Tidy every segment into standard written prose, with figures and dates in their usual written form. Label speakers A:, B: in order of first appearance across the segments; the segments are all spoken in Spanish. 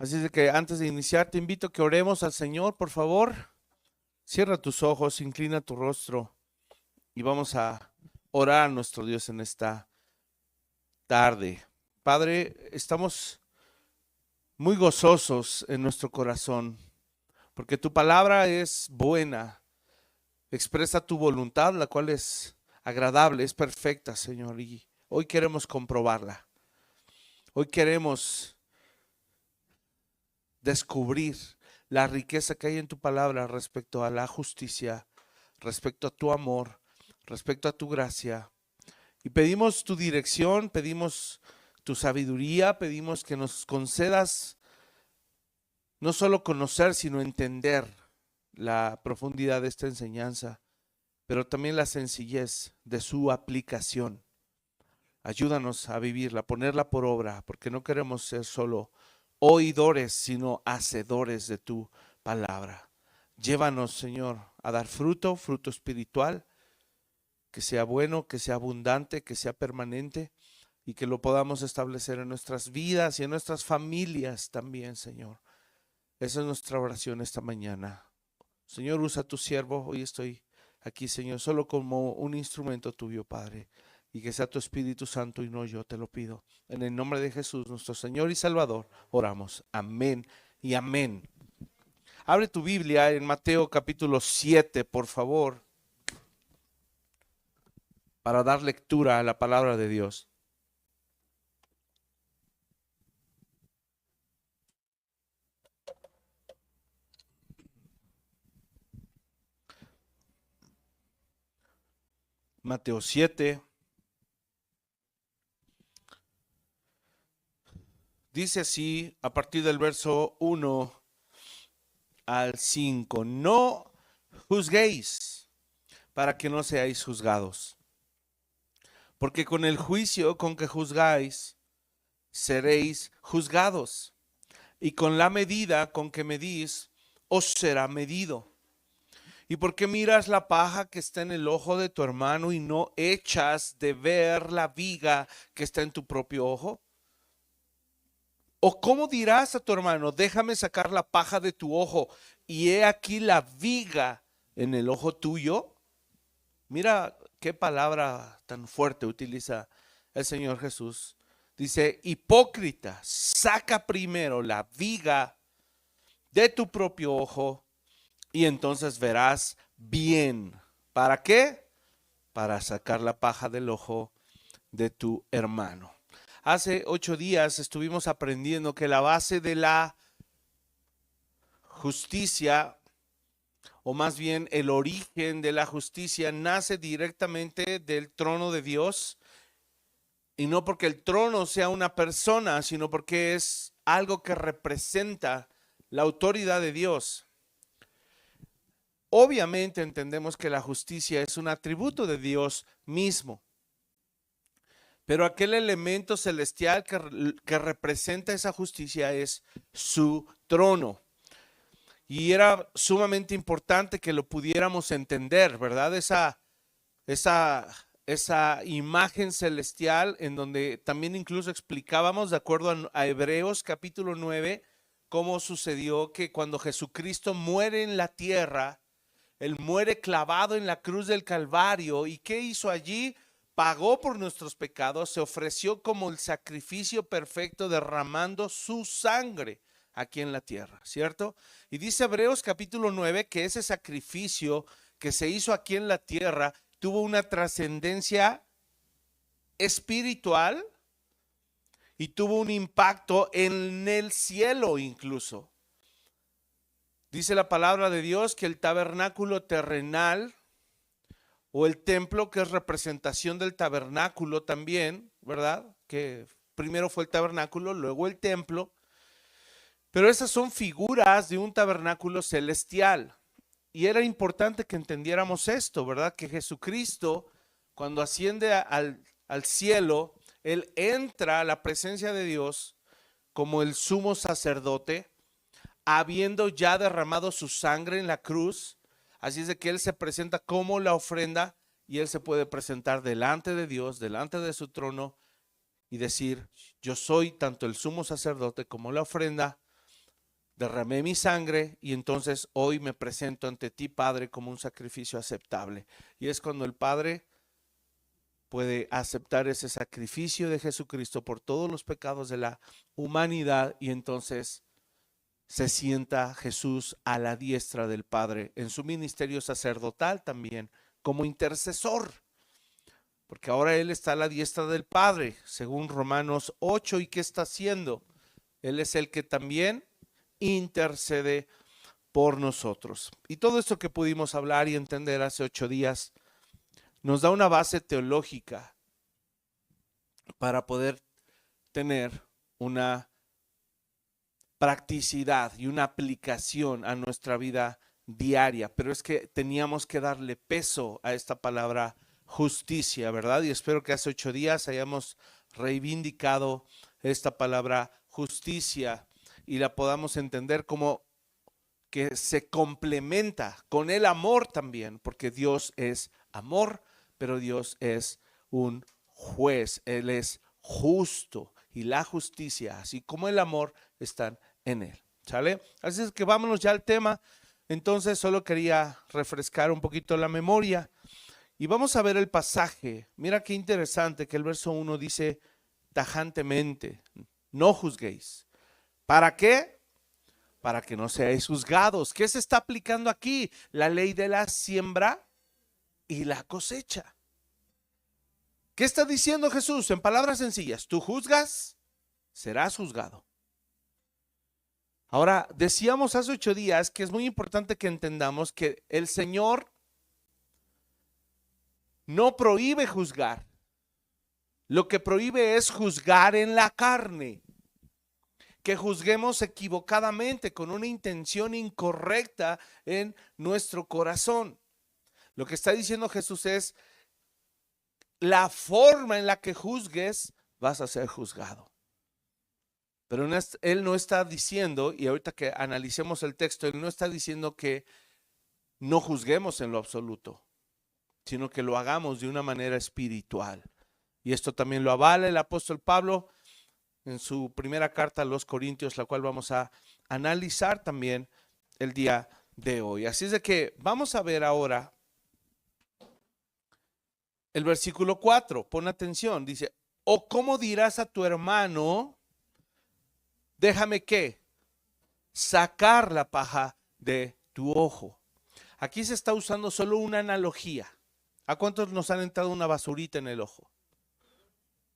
A: Así es de que antes de iniciar te invito a que oremos al Señor, por favor. Cierra tus ojos, inclina tu rostro y vamos a orar a nuestro Dios en esta tarde. Padre, estamos muy gozosos en nuestro corazón porque tu palabra es buena, expresa tu voluntad, la cual es agradable, es perfecta, Señor, y hoy queremos comprobarla. Hoy queremos descubrir la riqueza que hay en tu palabra respecto a la justicia, respecto a tu amor, respecto a tu gracia. Y pedimos tu dirección, pedimos tu sabiduría, pedimos que nos concedas no solo conocer, sino entender la profundidad de esta enseñanza, pero también la sencillez de su aplicación. Ayúdanos a vivirla, a ponerla por obra, porque no queremos ser solo oidores, sino hacedores de tu palabra. Llévanos, Señor, a dar fruto, fruto espiritual, que sea bueno, que sea abundante, que sea permanente y que lo podamos establecer en nuestras vidas y en nuestras familias también, Señor. Esa es nuestra oración esta mañana. Señor, usa a tu siervo. Hoy estoy aquí, Señor, solo como un instrumento tuyo, Padre. Y que sea tu Espíritu Santo y no yo, te lo pido. En el nombre de Jesús, nuestro Señor y Salvador, oramos. Amén y amén. Abre tu Biblia en Mateo capítulo 7, por favor, para dar lectura a la palabra de Dios. Mateo 7. Dice así a partir del verso 1 al 5. No juzguéis para que no seáis juzgados. Porque con el juicio con que juzgáis, seréis juzgados. Y con la medida con que medís, os será medido. ¿Y por qué miras la paja que está en el ojo de tu hermano y no echas de ver la viga que está en tu propio ojo? ¿O cómo dirás a tu hermano, déjame sacar la paja de tu ojo y he aquí la viga en el ojo tuyo? Mira qué palabra tan fuerte utiliza el Señor Jesús. Dice, hipócrita, saca primero la viga de tu propio ojo y entonces verás bien. ¿Para qué? Para sacar la paja del ojo de tu hermano. Hace 8 días estuvimos aprendiendo que la base de la justicia, o más bien el origen de la justicia, nace directamente del trono de Dios, y no porque el trono sea una persona, sino porque es algo que representa la autoridad de Dios. Obviamente entendemos que la justicia es un atributo de Dios mismo, pero aquel elemento celestial que representa esa justicia es su trono. Y era sumamente importante que lo pudiéramos entender, ¿verdad? Esa imagen celestial en donde también incluso explicábamos, de acuerdo a Hebreos capítulo 9, cómo sucedió que cuando Jesucristo muere en la tierra, Él muere clavado en la cruz del Calvario. ¿Y qué hizo allí? Pagó por nuestros pecados, se ofreció como el sacrificio perfecto, derramando su sangre aquí en la tierra, ¿cierto? Y dice Hebreos capítulo 9 que ese sacrificio que se hizo aquí en la tierra tuvo una trascendencia espiritual y tuvo un impacto en el cielo incluso. Dice la palabra de Dios que el tabernáculo terrenal o el templo, que es representación del tabernáculo también, ¿verdad? Que primero fue el tabernáculo, luego el templo. Pero esas son figuras de un tabernáculo celestial. Y era importante que entendiéramos esto, ¿verdad? Que Jesucristo, cuando asciende al cielo, Él entra a la presencia de Dios como el sumo sacerdote, habiendo ya derramado su sangre en la cruz. Así es de que Él se presenta como la ofrenda y Él se puede presentar delante de Dios, delante de su trono y decir, yo soy tanto el sumo sacerdote como la ofrenda derramé mi sangre y entonces hoy me presento ante ti, Padre, como un sacrificio aceptable. Y es cuando el Padre puede aceptar ese sacrificio de Jesucristo por todos los pecados de la humanidad y entonces se sienta Jesús a la diestra del Padre en su ministerio sacerdotal también como intercesor, porque ahora Él está a la diestra del Padre, según Romanos 8. ¿Y qué está haciendo? Él es el que también intercede por nosotros. Y todo esto que pudimos hablar y entender hace 8 días nos da una base teológica para poder tener una practicidad y una aplicación a nuestra vida diaria. Pero es que teníamos que darle peso a esta palabra justicia, ¿verdad? Y espero que hace 8 días hayamos reivindicado esta palabra justicia y la podamos entender como que se complementa con el amor también, porque Dios es amor, pero Dios es un juez, Él es justo y la justicia, así como el amor, están en Él. ¿Sale? Así es que vámonos ya al tema. Entonces solo quería refrescar un poquito la memoria y vamos a ver el pasaje. Mira qué interesante que el verso 1 dice tajantemente, no juzguéis. ¿Para qué? Para que no seáis juzgados. ¿Qué se está aplicando aquí? La ley de la siembra y la cosecha. ¿Qué está diciendo Jesús? En palabras sencillas, tú juzgas, serás juzgado. Ahora, decíamos hace 8 días que es muy importante que entendamos que el Señor no prohíbe juzgar. Lo que prohíbe es juzgar en la carne. Que juzguemos equivocadamente con una intención incorrecta en nuestro corazón. Lo que está diciendo Jesús es la forma en la que juzgues vas a ser juzgado. Pero Él no está diciendo, y ahorita que analicemos el texto, Él no está diciendo que no juzguemos en lo absoluto, sino que lo hagamos de una manera espiritual. Y esto también lo avala el apóstol Pablo en su primera carta a los Corintios, la cual vamos a analizar también el día de hoy. Así es de que vamos a ver ahora el versículo 4. Pon atención, dice, o cómo dirás a tu hermano, déjame ¿qué? Sacar la paja de tu ojo. Aquí se está usando solo una analogía. ¿A cuántos nos han entrado una basurita en el ojo?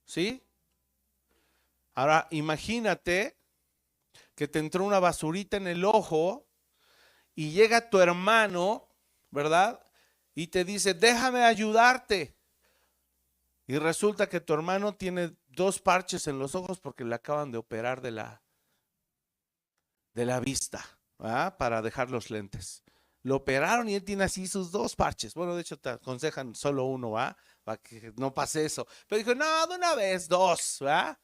A: ¿Sí? Ahora imagínate que te entró una basurita en el ojo y llega tu hermano, ¿verdad? Y te dice, déjame ayudarte. Y resulta que tu hermano tiene 2 parches en los ojos porque le acaban de operar de la vista, ¿verdad? Para dejar los lentes. Lo operaron y él tiene así sus 2 parches. Bueno, de hecho te aconsejan solo uno, ¿va? Para que no pase eso. Pero dijo, no, de una vez 2, ¿va?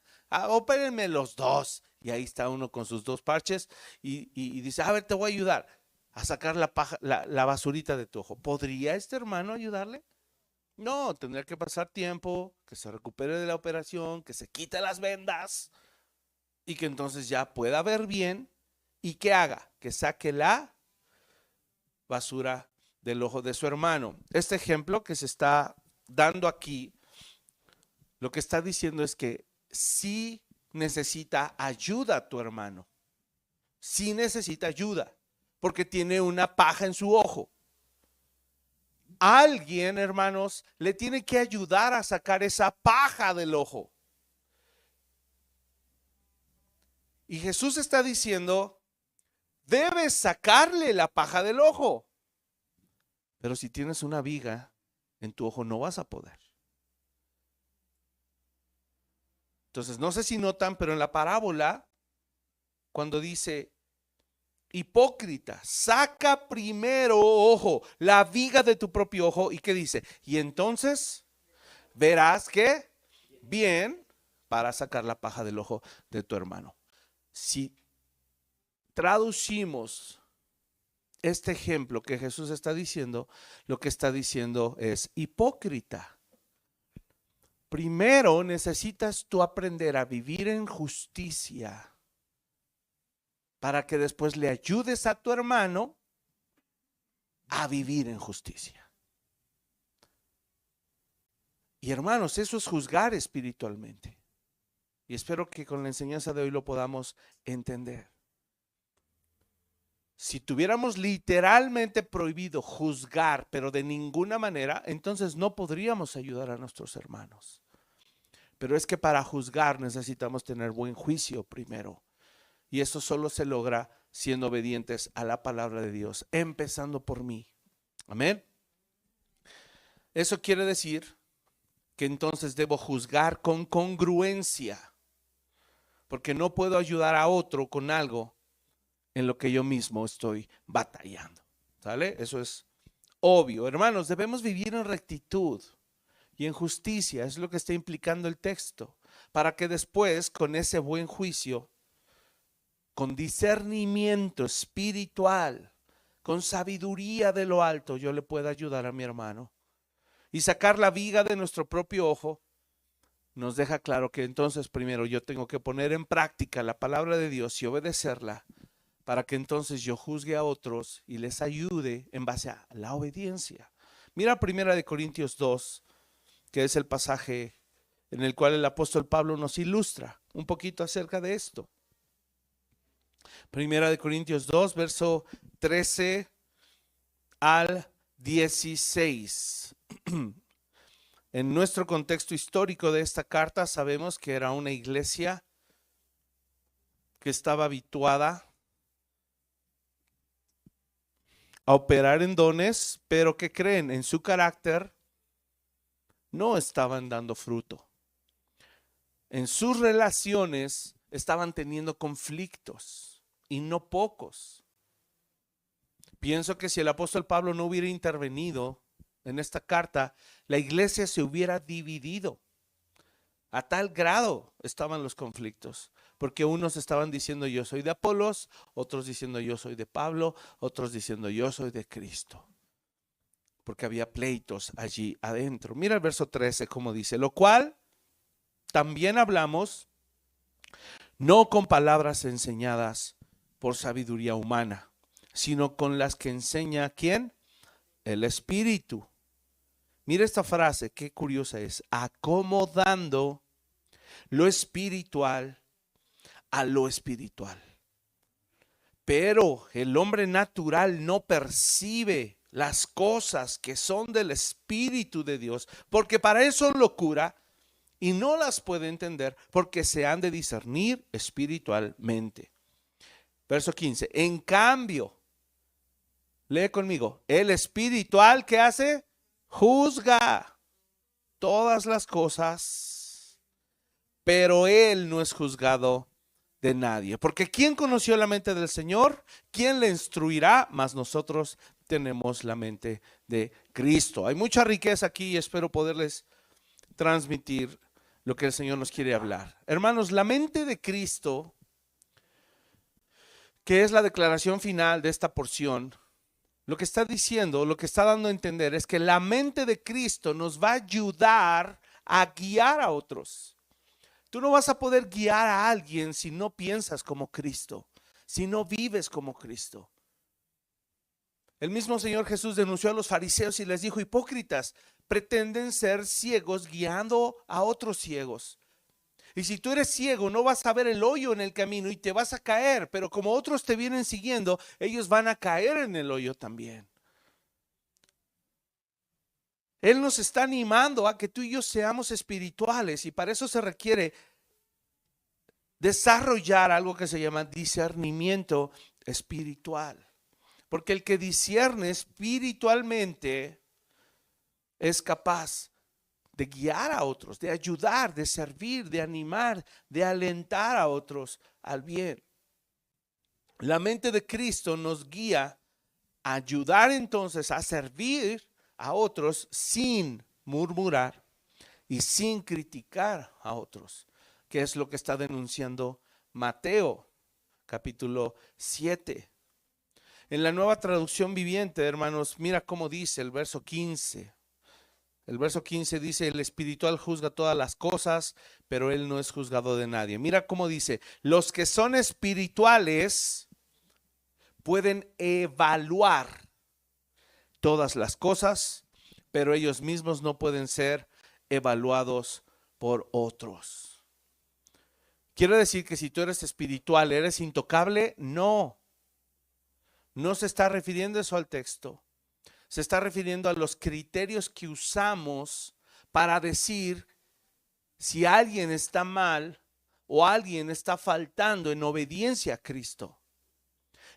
A: Opérenme los 2. Y ahí está uno con sus 2 parches y dice, a ver, te voy a ayudar a sacar la basurita de tu ojo. ¿Podría este hermano ayudarle? No, tendría que pasar tiempo, que se recupere de la operación, que se quite las vendas y que entonces ya pueda ver bien y que haga, que saque la basura del ojo de su hermano. Este ejemplo que se está dando aquí, lo que está diciendo es que sí necesita ayuda a tu hermano. Sí necesita ayuda, porque tiene una paja en su ojo. Alguien, hermanos, le tiene que ayudar a sacar esa paja del ojo. Y Jesús está diciendo, debes sacarle la paja del ojo. Pero si tienes una viga en tu ojo no vas a poder. Entonces, no sé si notan, pero en la parábola, cuando dice, hipócrita, saca primero, ojo, la viga de tu propio ojo. ¿Y qué dice? Y entonces verás que bien para sacar la paja del ojo de tu hermano. Si traducimos este ejemplo que Jesús está diciendo, lo que está diciendo es hipócrita. Primero necesitas tú aprender a vivir en justicia para que después le ayudes a tu hermano a vivir en justicia. Y hermanos, eso es juzgar espiritualmente. Y espero que con la enseñanza de hoy lo podamos entender. Si tuviéramos literalmente prohibido juzgar, pero de ninguna manera, entonces no podríamos ayudar a nuestros hermanos. Pero es que para juzgar necesitamos tener buen juicio primero. Y eso solo se logra siendo obedientes a la palabra de Dios, empezando por mí. Amén. Eso quiere decir que entonces debo juzgar con congruencia, porque no puedo ayudar a otro con algo en lo que yo mismo estoy batallando. ¿Sale? Eso es obvio. Hermanos, debemos vivir en rectitud y en justicia, es lo que está implicando el texto, para que después con ese buen juicio, con discernimiento espiritual, con sabiduría de lo alto, yo le pueda ayudar a mi hermano. Y sacar la viga de nuestro propio ojo nos deja claro que entonces primero yo tengo que poner en práctica la palabra de Dios y obedecerla, para que entonces yo juzgue a otros y les ayude en base a la obediencia. Mira 1 Corintios 2, que es el pasaje en el cual el apóstol Pablo nos ilustra un poquito acerca de esto. 1 Corintios 2, verso 13 al 16. En nuestro contexto histórico de esta carta sabemos que era una iglesia que estaba habituada a operar en dones, pero que creen en su carácter no estaban dando fruto. En sus relaciones estaban teniendo conflictos y no pocos. Pienso que si el apóstol Pablo no hubiera intervenido en esta carta, la iglesia se hubiera dividido. A tal grado estaban los conflictos, porque unos estaban diciendo yo soy de Apolos, otros diciendo yo soy de Pablo, otros diciendo yo soy de Cristo, porque había pleitos allí adentro. Mira el verso 13 como dice, lo cual también hablamos no con palabras enseñadas por sabiduría humana, sino con las que enseña ¿quién? El Espíritu. Mira esta frase, qué curiosa es, acomodando lo espiritual a lo espiritual. Pero el hombre natural no percibe las cosas que son del Espíritu de Dios, porque para eso son locura y no las puede entender, porque se han de discernir espiritualmente. Verso 15, en cambio, lee conmigo, el espiritual ¿qué hace? Juzga todas las cosas, pero él no es juzgado de nadie. Porque ¿quién conoció la mente del Señor? ¿Quién le instruirá? Mas nosotros tenemos la mente de Cristo. Hay mucha riqueza aquí y espero poderles transmitir lo que el Señor nos quiere hablar. Hermanos, la mente de Cristo, que es la declaración final de esta porción, lo que está diciendo, lo que está dando a entender es que la mente de Cristo nos va a ayudar a guiar a otros. Tú no vas a poder guiar a alguien si no piensas como Cristo, si no vives como Cristo. El mismo Señor Jesús denunció a los fariseos y les dijo, hipócritas, pretenden ser ciegos guiando a otros ciegos. Y si tú eres ciego, no vas a ver el hoyo en el camino y te vas a caer, pero como otros te vienen siguiendo, ellos van a caer en el hoyo también. Él nos está animando a que tú y yo seamos espirituales y para eso se requiere desarrollar algo que se llama discernimiento espiritual. Porque el que discierne espiritualmente es capaz de guiar a otros, de ayudar, de servir, de animar, de alentar a otros al bien. La mente de Cristo nos guía a ayudar entonces a servir a otros sin murmurar y sin criticar a otros, que es lo que está denunciando Mateo capítulo 7. En la Nueva Traducción Viviente, hermanos, mira cómo dice el verso 15. El verso 15 dice, el espiritual juzga todas las cosas, pero él no es juzgado de nadie. Mira cómo dice, los que son espirituales pueden evaluar todas las cosas, pero ellos mismos no pueden ser evaluados por otros. ¿Quiere decir que si tú eres espiritual, eres intocable? No. No se está refiriendo eso al texto. Se está refiriendo a los criterios que usamos para decir si alguien está mal o alguien está faltando en obediencia a Cristo.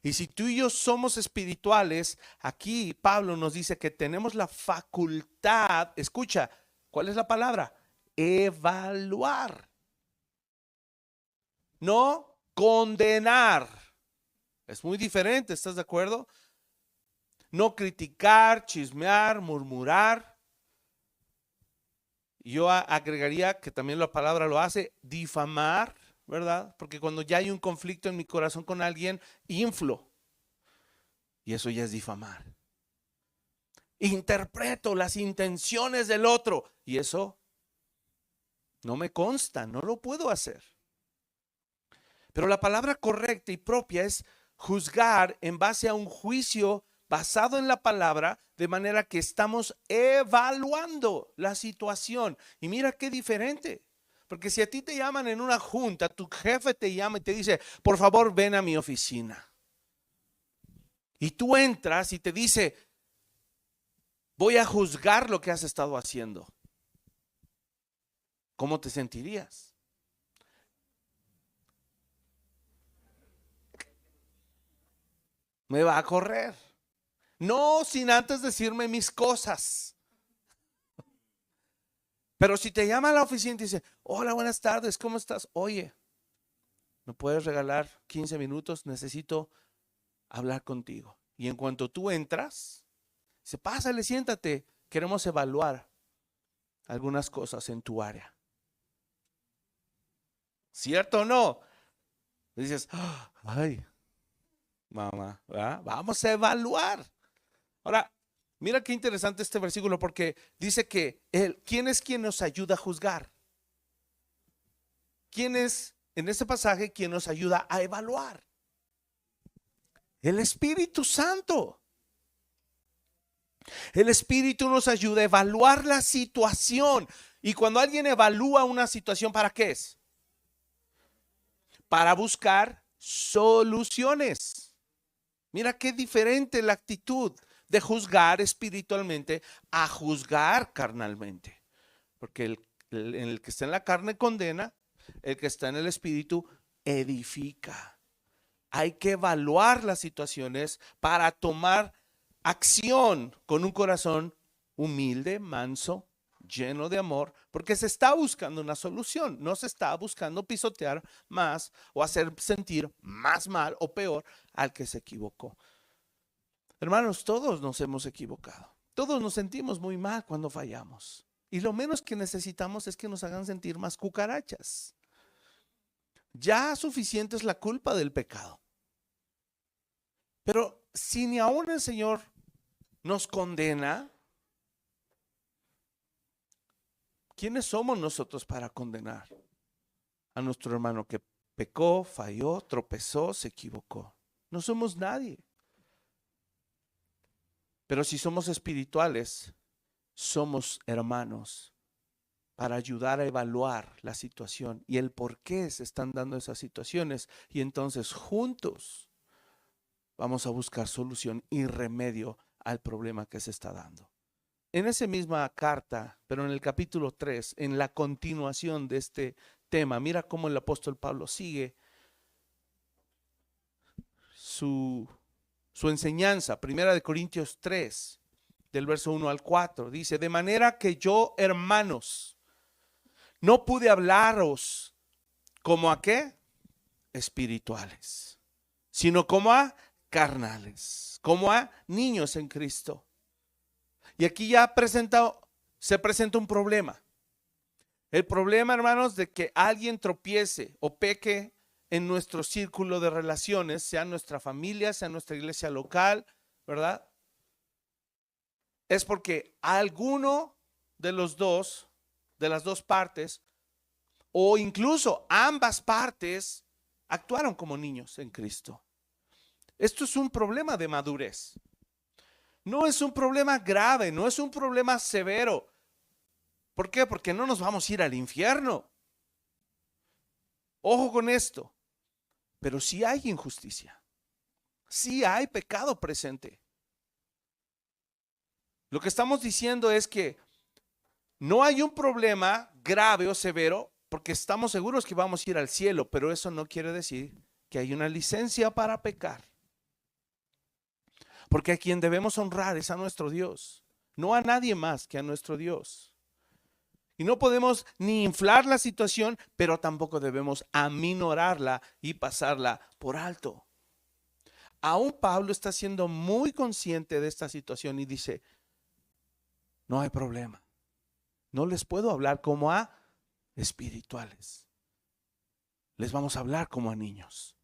A: Y si tú y yo somos espirituales, aquí Pablo nos dice que tenemos la facultad, escucha, ¿cuál es la palabra? Evaluar. No condenar. Es muy diferente, ¿estás de acuerdo? No criticar, chismear, murmurar. Yo agregaría que también la palabra lo hace, difamar, ¿verdad? Porque cuando ya hay un conflicto en mi corazón con alguien, inflo. Y eso ya es difamar. Interpreto las intenciones del otro. Y eso no me consta, no lo puedo hacer. Pero la palabra correcta y propia es juzgar en base a un juicio basado en la palabra, de manera que estamos evaluando la situación. Y mira qué diferente. Porque si a ti te llaman en una junta, tu jefe te llama y te dice, por favor, ven a mi oficina. Y tú entras y te dice, voy a juzgar lo que has estado haciendo. ¿Cómo te sentirías? Me va a correr. No sin antes decirme mis cosas. Pero si te llama a la oficina y te dice, hola, buenas tardes, ¿cómo estás? Oye, ¿me puedes regalar 15 minutos? Necesito hablar contigo. Y en cuanto tú entras, dice, pásale, siéntate. Queremos evaluar algunas cosas en tu área. ¿Cierto o no? Dices, ay, mamá, ¿verdad? Vamos a evaluar. Ahora, mira qué interesante este versículo porque dice que ¿quién es quien nos ayuda a juzgar? ¿Quién es en este pasaje quien nos ayuda a evaluar? El Espíritu Santo. El Espíritu nos ayuda a evaluar la situación. Y cuando alguien evalúa una situación, ¿para qué es? Para buscar soluciones. Mira qué diferente la actitud de juzgar espiritualmente a juzgar carnalmente. Porque el que está en la carne condena, el que está en el espíritu edifica. Hay que evaluar las situaciones para tomar acción con un corazón humilde, manso, lleno de amor, porque se está buscando una solución, no se está buscando pisotear más o hacer sentir más mal o peor al que se equivocó. Hermanos, todos nos hemos equivocado, todos nos sentimos muy mal cuando fallamos y lo menos que necesitamos es que nos hagan sentir más cucarachas. Ya suficiente es la culpa del pecado. Pero si ni aún el Señor nos condena, ¿quiénes somos nosotros para condenar a nuestro hermano que pecó, falló, tropezó, se equivocó? No somos nadie. Pero si somos espirituales, somos hermanos para ayudar a evaluar la situación y el por qué se están dando esas situaciones. Y entonces juntos vamos a buscar solución y remedio al problema que se está dando. En esa misma carta, pero en el capítulo 3, en la continuación de este tema, mira cómo el apóstol Pablo sigue su enseñanza. Primera de Corintios 3, del verso 1 al 4, dice, de manera que yo, hermanos, no pude hablaros como a qué? Espirituales, sino como a carnales, como a niños en Cristo. Y aquí ya se presenta un problema. El problema, hermanos, de que alguien tropiece o peque en nuestro círculo de relaciones, sea nuestra familia, sea nuestra iglesia local, ¿verdad? Es porque alguno de los dos, de las dos partes, o incluso ambas partes, actuaron como niños en Cristo. Esto es un problema de madurez. No es un problema grave, no es un problema severo. ¿Por qué? Porque no nos vamos a ir al infierno. Ojo con esto. Pero sí hay injusticia. Sí hay pecado presente. Lo que estamos diciendo es que no hay un problema grave o severo porque estamos seguros que vamos a ir al cielo, pero eso no quiere decir que hay una licencia para pecar. Porque a quien debemos honrar es a nuestro Dios, no a nadie más que a nuestro Dios. Y no podemos ni inflar la situación, pero tampoco debemos aminorarla y pasarla por alto. Aún Pablo está siendo muy consciente de esta situación y dice, no hay problema. No les puedo hablar como a espirituales. Les vamos a hablar como a niños.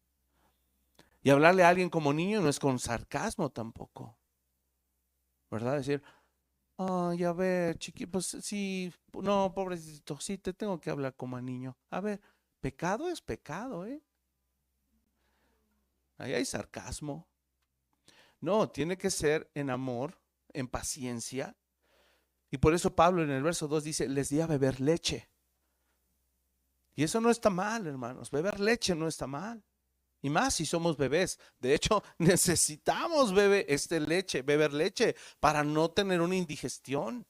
A: Y hablarle a alguien como niño no es con sarcasmo tampoco. ¿Verdad? Decir, ay, a ver, chiqui, pues sí, no, pobrecito, sí te tengo que hablar como a niño. A ver, pecado es pecado, ¿eh? Ahí hay sarcasmo. No, tiene que ser en amor, en paciencia. Y por eso Pablo en el verso 2 dice, les di a beber leche. Y eso no está mal, hermanos. Beber leche no está mal. Y más si somos bebés. De hecho, necesitamos beber leche para no tener una indigestión.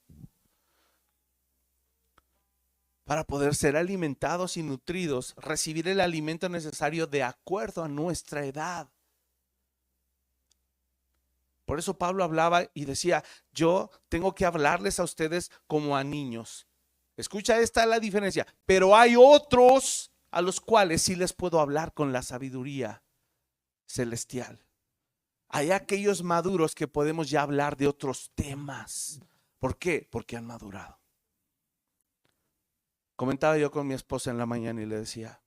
A: Para poder ser alimentados y nutridos, recibir el alimento necesario de acuerdo a nuestra edad. Por eso Pablo hablaba y decía, yo tengo que hablarles a ustedes como a niños. Escucha, esta es la diferencia. Pero hay otros a los cuales sí les puedo hablar con la sabiduría celestial. Hay aquellos maduros que podemos ya hablar de otros temas. ¿Por qué? Porque han madurado. Comentaba yo con mi esposa en la mañana y le decía,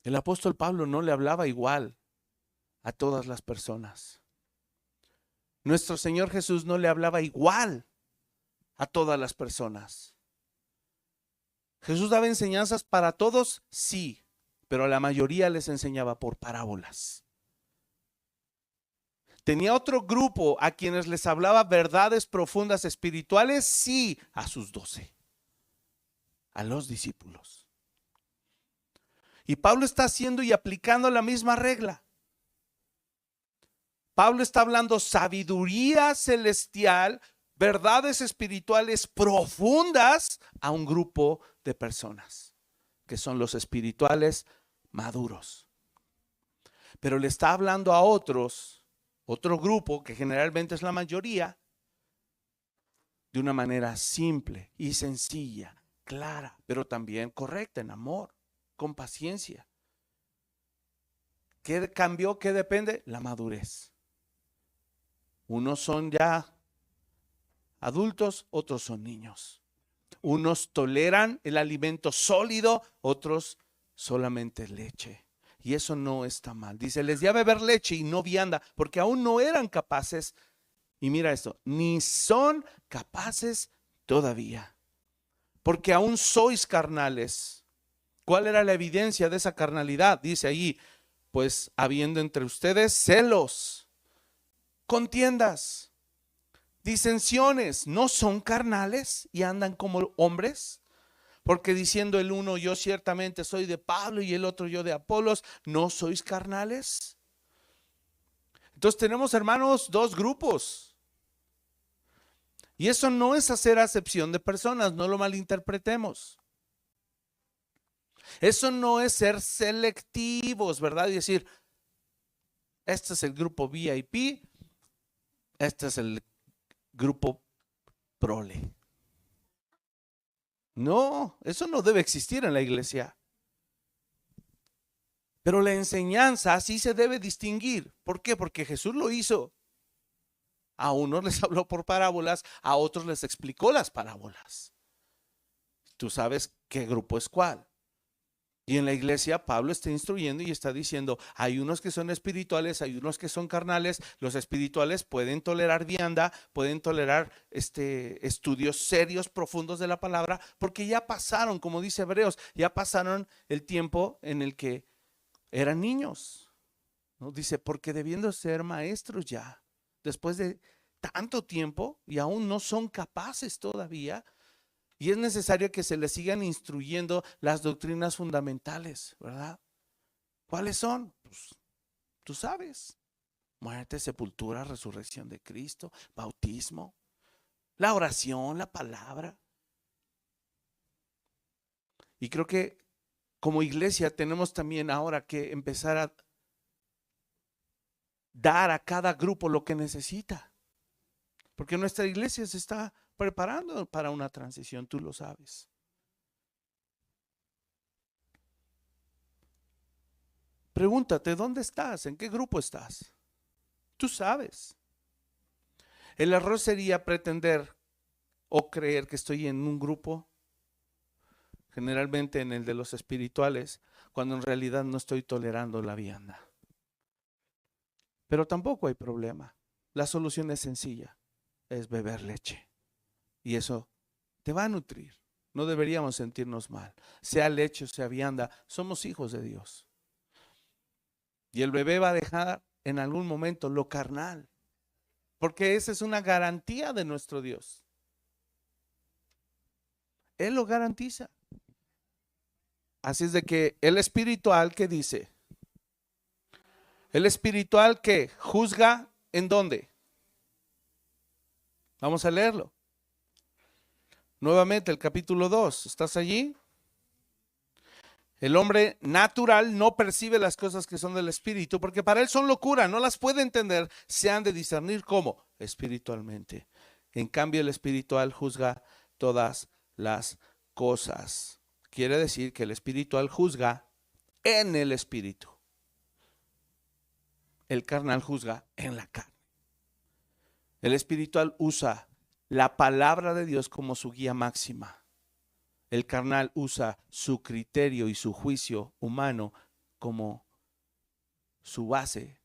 A: el apóstol Pablo no le hablaba igual a todas las personas. Nuestro Señor Jesús no le hablaba igual a todas las personas. Jesús daba enseñanzas para todos, sí, pero a la mayoría les enseñaba por parábolas. ¿Tenía otro grupo a quienes les hablaba verdades profundas espirituales? Sí, a sus 12, a los discípulos. Y Pablo está haciendo y aplicando la misma regla. Pablo está hablando sabiduría celestial, verdades espirituales profundas a un grupo de personas, que son los espirituales maduros. Pero le está hablando a otro grupo, que generalmente es la mayoría, de una manera simple y sencilla, clara, pero también correcta, en amor, con paciencia. ¿Qué cambió? ¿Qué depende? La madurez. Unos son ya adultos, otros son niños. Unos toleran el alimento sólido, otros solamente leche. Y eso no está mal. Dice, les di a beber leche y no vianda, porque aún no eran capaces. Y mira esto, ni son capaces todavía, porque aún sois carnales. ¿Cuál era la evidencia de esa carnalidad? Dice allí, pues habiendo entre ustedes celos, contiendas, disensiones, ¿no son carnales y andan como hombres? Porque diciendo el uno, yo ciertamente soy de Pablo, y el otro, yo de Apolos, ¿no sois carnales? Entonces tenemos, hermanos, dos grupos. Y eso no es hacer acepción de personas, no lo malinterpretemos. Eso no es ser selectivos, ¿verdad? Y decir, este es el grupo VIP, este es el grupo prole. No, eso no debe existir en la iglesia. Pero la enseñanza sí se debe distinguir. ¿Por qué? Porque Jesús lo hizo. A unos les habló por parábolas, a otros les explicó las parábolas. Tú sabes qué grupo es cuál. Y en la iglesia Pablo está instruyendo y está diciendo, hay unos que son espirituales, hay unos que son carnales. Los espirituales pueden tolerar vianda, pueden tolerar estudios serios, profundos de la palabra, porque ya pasaron, como dice Hebreos, ya pasaron el tiempo en el que eran niños, ¿no? Dice, porque debiendo ser maestros ya, después de tanto tiempo y aún no son capaces todavía, y es necesario que se les sigan instruyendo las doctrinas fundamentales, ¿verdad? ¿Cuáles son? Pues tú sabes, muerte, sepultura, resurrección de Cristo, bautismo, la oración, la palabra. Y creo que como iglesia tenemos también ahora que empezar a dar a cada grupo lo que necesita. Porque nuestra iglesia se está preparando para una transición, tú lo sabes. Pregúntate, ¿dónde estás? ¿En qué grupo estás? Tú sabes. El error sería pretender o creer que estoy en un grupo, generalmente en el de los espirituales, cuando en realidad no estoy tolerando la vianda. Pero tampoco hay problema. La solución es sencilla, es beber leche. Y eso te va a nutrir. No deberíamos sentirnos mal. Sea leche o sea vianda, somos hijos de Dios. Y el bebé va a dejar en algún momento lo carnal, porque esa es una garantía de nuestro Dios. Él lo garantiza. Así es de que el espiritual, ¿qué dice? El espiritual que juzga, ¿en dónde? Vamos a leerlo. Nuevamente el capítulo 2. ¿Estás allí? El hombre natural no percibe las cosas que son del espíritu, porque para él son locura, no las puede entender, se han de discernir ¿cómo? Espiritualmente. En cambio el espiritual juzga todas las cosas. Quiere decir que el espiritual juzga en el espíritu. El carnal juzga en la carne. El espiritual usa la palabra de Dios como su guía máxima. El carnal usa su criterio y su juicio humano como su base.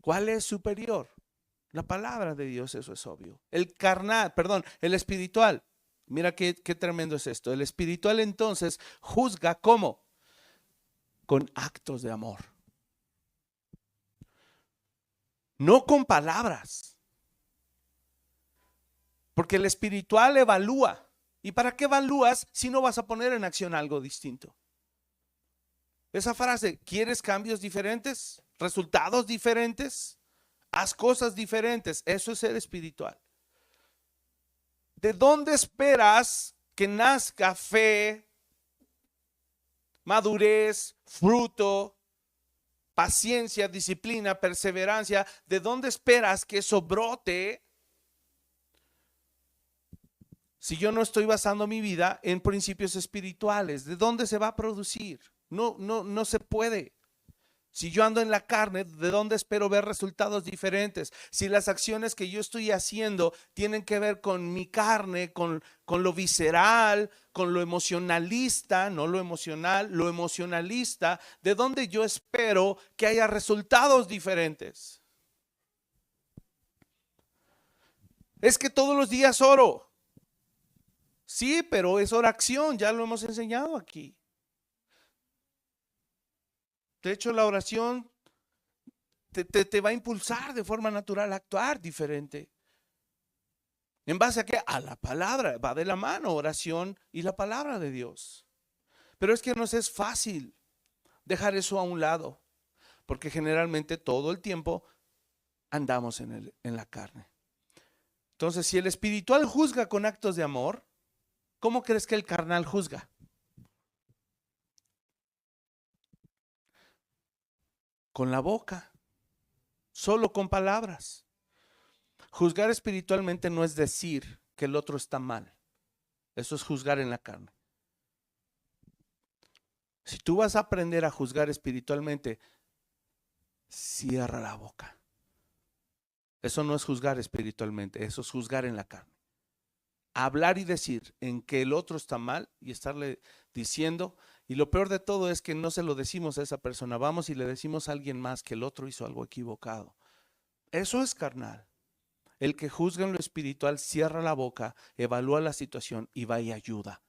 A: ¿Cuál es superior? La palabra de Dios, eso es obvio. El espiritual. Mira qué tremendo es esto. El espiritual entonces juzga ¿cómo? Con actos de amor. No con palabras. Porque el espiritual evalúa. ¿Y para qué evalúas si no vas a poner en acción algo distinto? Esa frase, ¿quieres cambios diferentes? ¿Resultados diferentes? Haz cosas diferentes. Eso es ser espiritual. ¿De dónde esperas que nazca fe, madurez, fruto, paciencia, disciplina, perseverancia? ¿De dónde esperas que eso brote si yo no estoy basando mi vida en principios espirituales? ¿De dónde se va a producir? No se puede. Si yo ando en la carne, ¿de dónde espero ver resultados diferentes? Si las acciones que yo estoy haciendo tienen que ver con mi carne, con lo visceral, con lo emocionalista, no lo emocional, lo emocionalista, ¿de dónde yo espero que haya resultados diferentes? Es que todos los días oro. Sí, pero es oración, ya lo hemos enseñado aquí. De hecho, la oración te va a impulsar de forma natural a actuar diferente. ¿En base a qué? A la palabra, va de la mano oración y la palabra de Dios. Pero es que nos es fácil dejar eso a un lado, porque generalmente todo el tiempo andamos en la carne. Entonces, si el espiritual juzga con actos de amor, ¿cómo crees que el carnal juzga? Con la boca, solo con palabras. Juzgar espiritualmente no es decir que el otro está mal. Eso es juzgar en la carne. Si tú vas a aprender a juzgar espiritualmente, cierra la boca. Eso no es juzgar espiritualmente, eso es juzgar en la carne. Hablar y decir en que el otro está mal y estarle diciendo, y lo peor de todo es que no se lo decimos a esa persona, vamos y le decimos a alguien más que el otro hizo algo equivocado. Eso es carnal. El que juzga en lo espiritual cierra la boca, evalúa la situación y va y ayuda,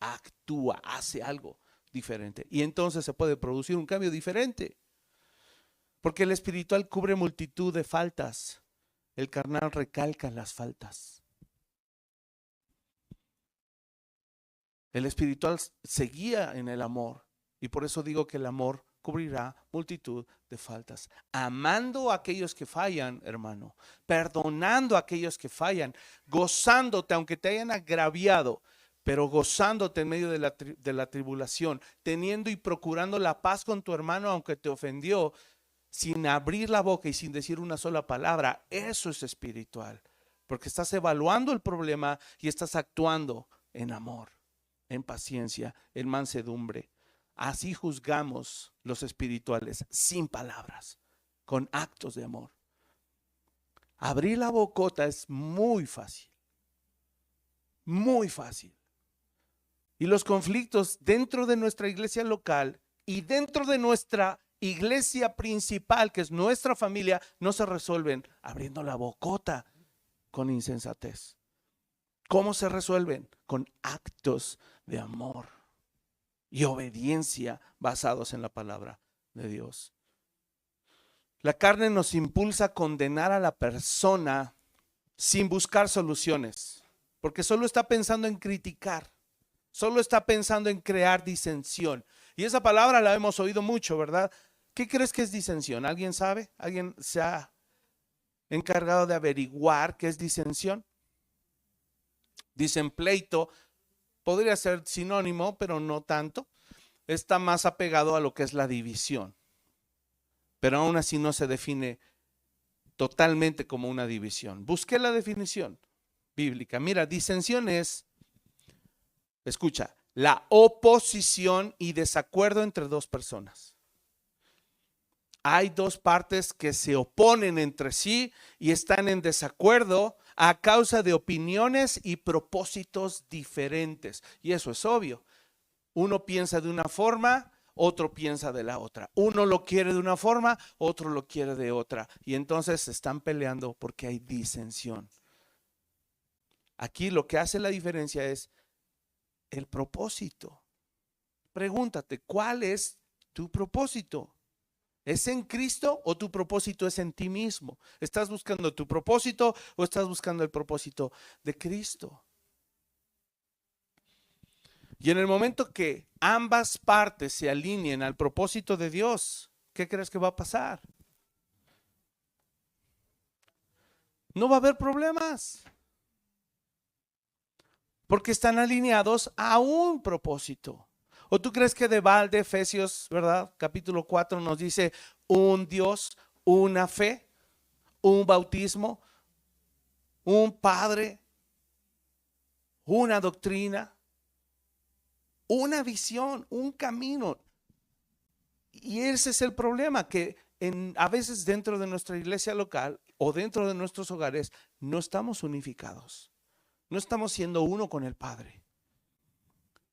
A: actúa, hace algo diferente. Y entonces se puede producir un cambio diferente. Porque el espiritual cubre multitud de faltas. El carnal recalca las faltas. El espiritual se guía en el amor. Y por eso digo que el amor cubrirá multitud de faltas. Amando a aquellos que fallan, hermano. Perdonando a aquellos que fallan. Gozándote aunque te hayan agraviado. Pero gozándote en medio de la tribulación. Teniendo y procurando la paz con tu hermano aunque te ofendió. Sin abrir la boca y sin decir una sola palabra. Eso es espiritual. Porque estás evaluando el problema y estás actuando en amor, en paciencia, en mansedumbre. Así juzgamos los espirituales, sin palabras, con actos de amor. Abrir la bocota es muy fácil. Muy fácil. Y los conflictos dentro de nuestra iglesia local y dentro de nuestra iglesia principal, que es nuestra familia, no se resuelven abriendo la bocota con insensatez. ¿Cómo se resuelven? Con actos de amor y obediencia basados en la palabra de Dios. La carne nos impulsa a condenar a la persona sin buscar soluciones, porque solo está pensando en criticar, solo está pensando en crear disensión. Y esa palabra la hemos oído mucho, ¿verdad? ¿Qué crees que es disensión? ¿Alguien sabe? ¿Alguien se ha encargado de averiguar qué es disensión? Dicen pleito, podría ser sinónimo, pero no tanto. Está más apegado a lo que es la división. Pero aún así no se define totalmente como una división. Busqué la definición bíblica. Mira, disensión es, escucha, la oposición y desacuerdo entre dos personas. Hay dos partes que se oponen entre sí y están en desacuerdo a causa de opiniones y propósitos diferentes. Y eso es obvio. Uno piensa de una forma, otro piensa de la otra. Uno lo quiere de una forma, otro lo quiere de otra. Y entonces se están peleando porque hay disensión. Aquí lo que hace la diferencia es el propósito. Pregúntate, ¿cuál es tu propósito? ¿Es en Cristo o tu propósito es en ti mismo? ¿Estás buscando tu propósito o estás buscando el propósito de Cristo? Y en el momento que ambas partes se alineen al propósito de Dios, ¿qué crees que va a pasar? No va a haber problemas. Porque están alineados a un propósito. ¿O tú crees que de balde Efesios, verdad? Capítulo 4 nos dice un Dios, una fe, un bautismo, un Padre, una doctrina, una visión, un camino? Y ese es el problema, que a veces dentro de nuestra iglesia local o dentro de nuestros hogares no estamos unificados. No estamos siendo uno con el Padre.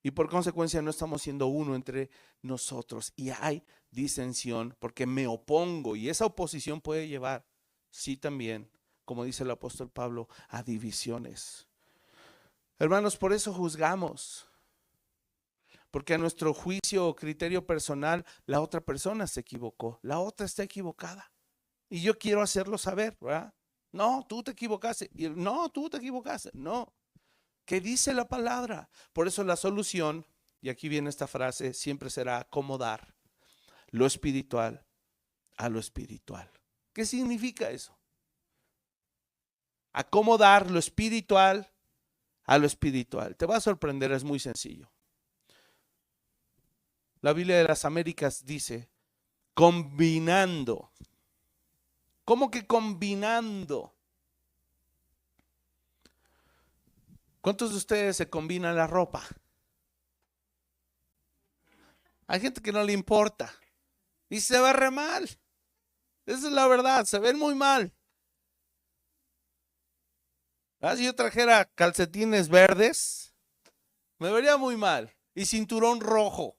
A: Y por consecuencia no estamos siendo uno entre nosotros. Y hay disensión porque me opongo. Y esa oposición puede llevar, sí también, como dice el apóstol Pablo, a divisiones. Hermanos, por eso juzgamos. Porque a nuestro juicio o criterio personal, la otra persona se equivocó. La otra está equivocada. Y yo quiero hacerlo saber, ¿verdad? No, tú te equivocaste. No, tú te equivocaste. No. ¿Qué dice la palabra? Por eso la solución, y aquí viene esta frase, siempre será acomodar lo espiritual a lo espiritual. ¿Qué significa eso? Acomodar lo espiritual a lo espiritual. Te va a sorprender, es muy sencillo. La Biblia de las Américas dice, combinando. ¿Cómo que combinando? ¿Cuántos de ustedes se combinan la ropa? Hay gente que no le importa y se ve re mal. Esa es la verdad, se ven muy mal. Si yo trajera calcetines verdes, me vería muy mal. Y cinturón rojo,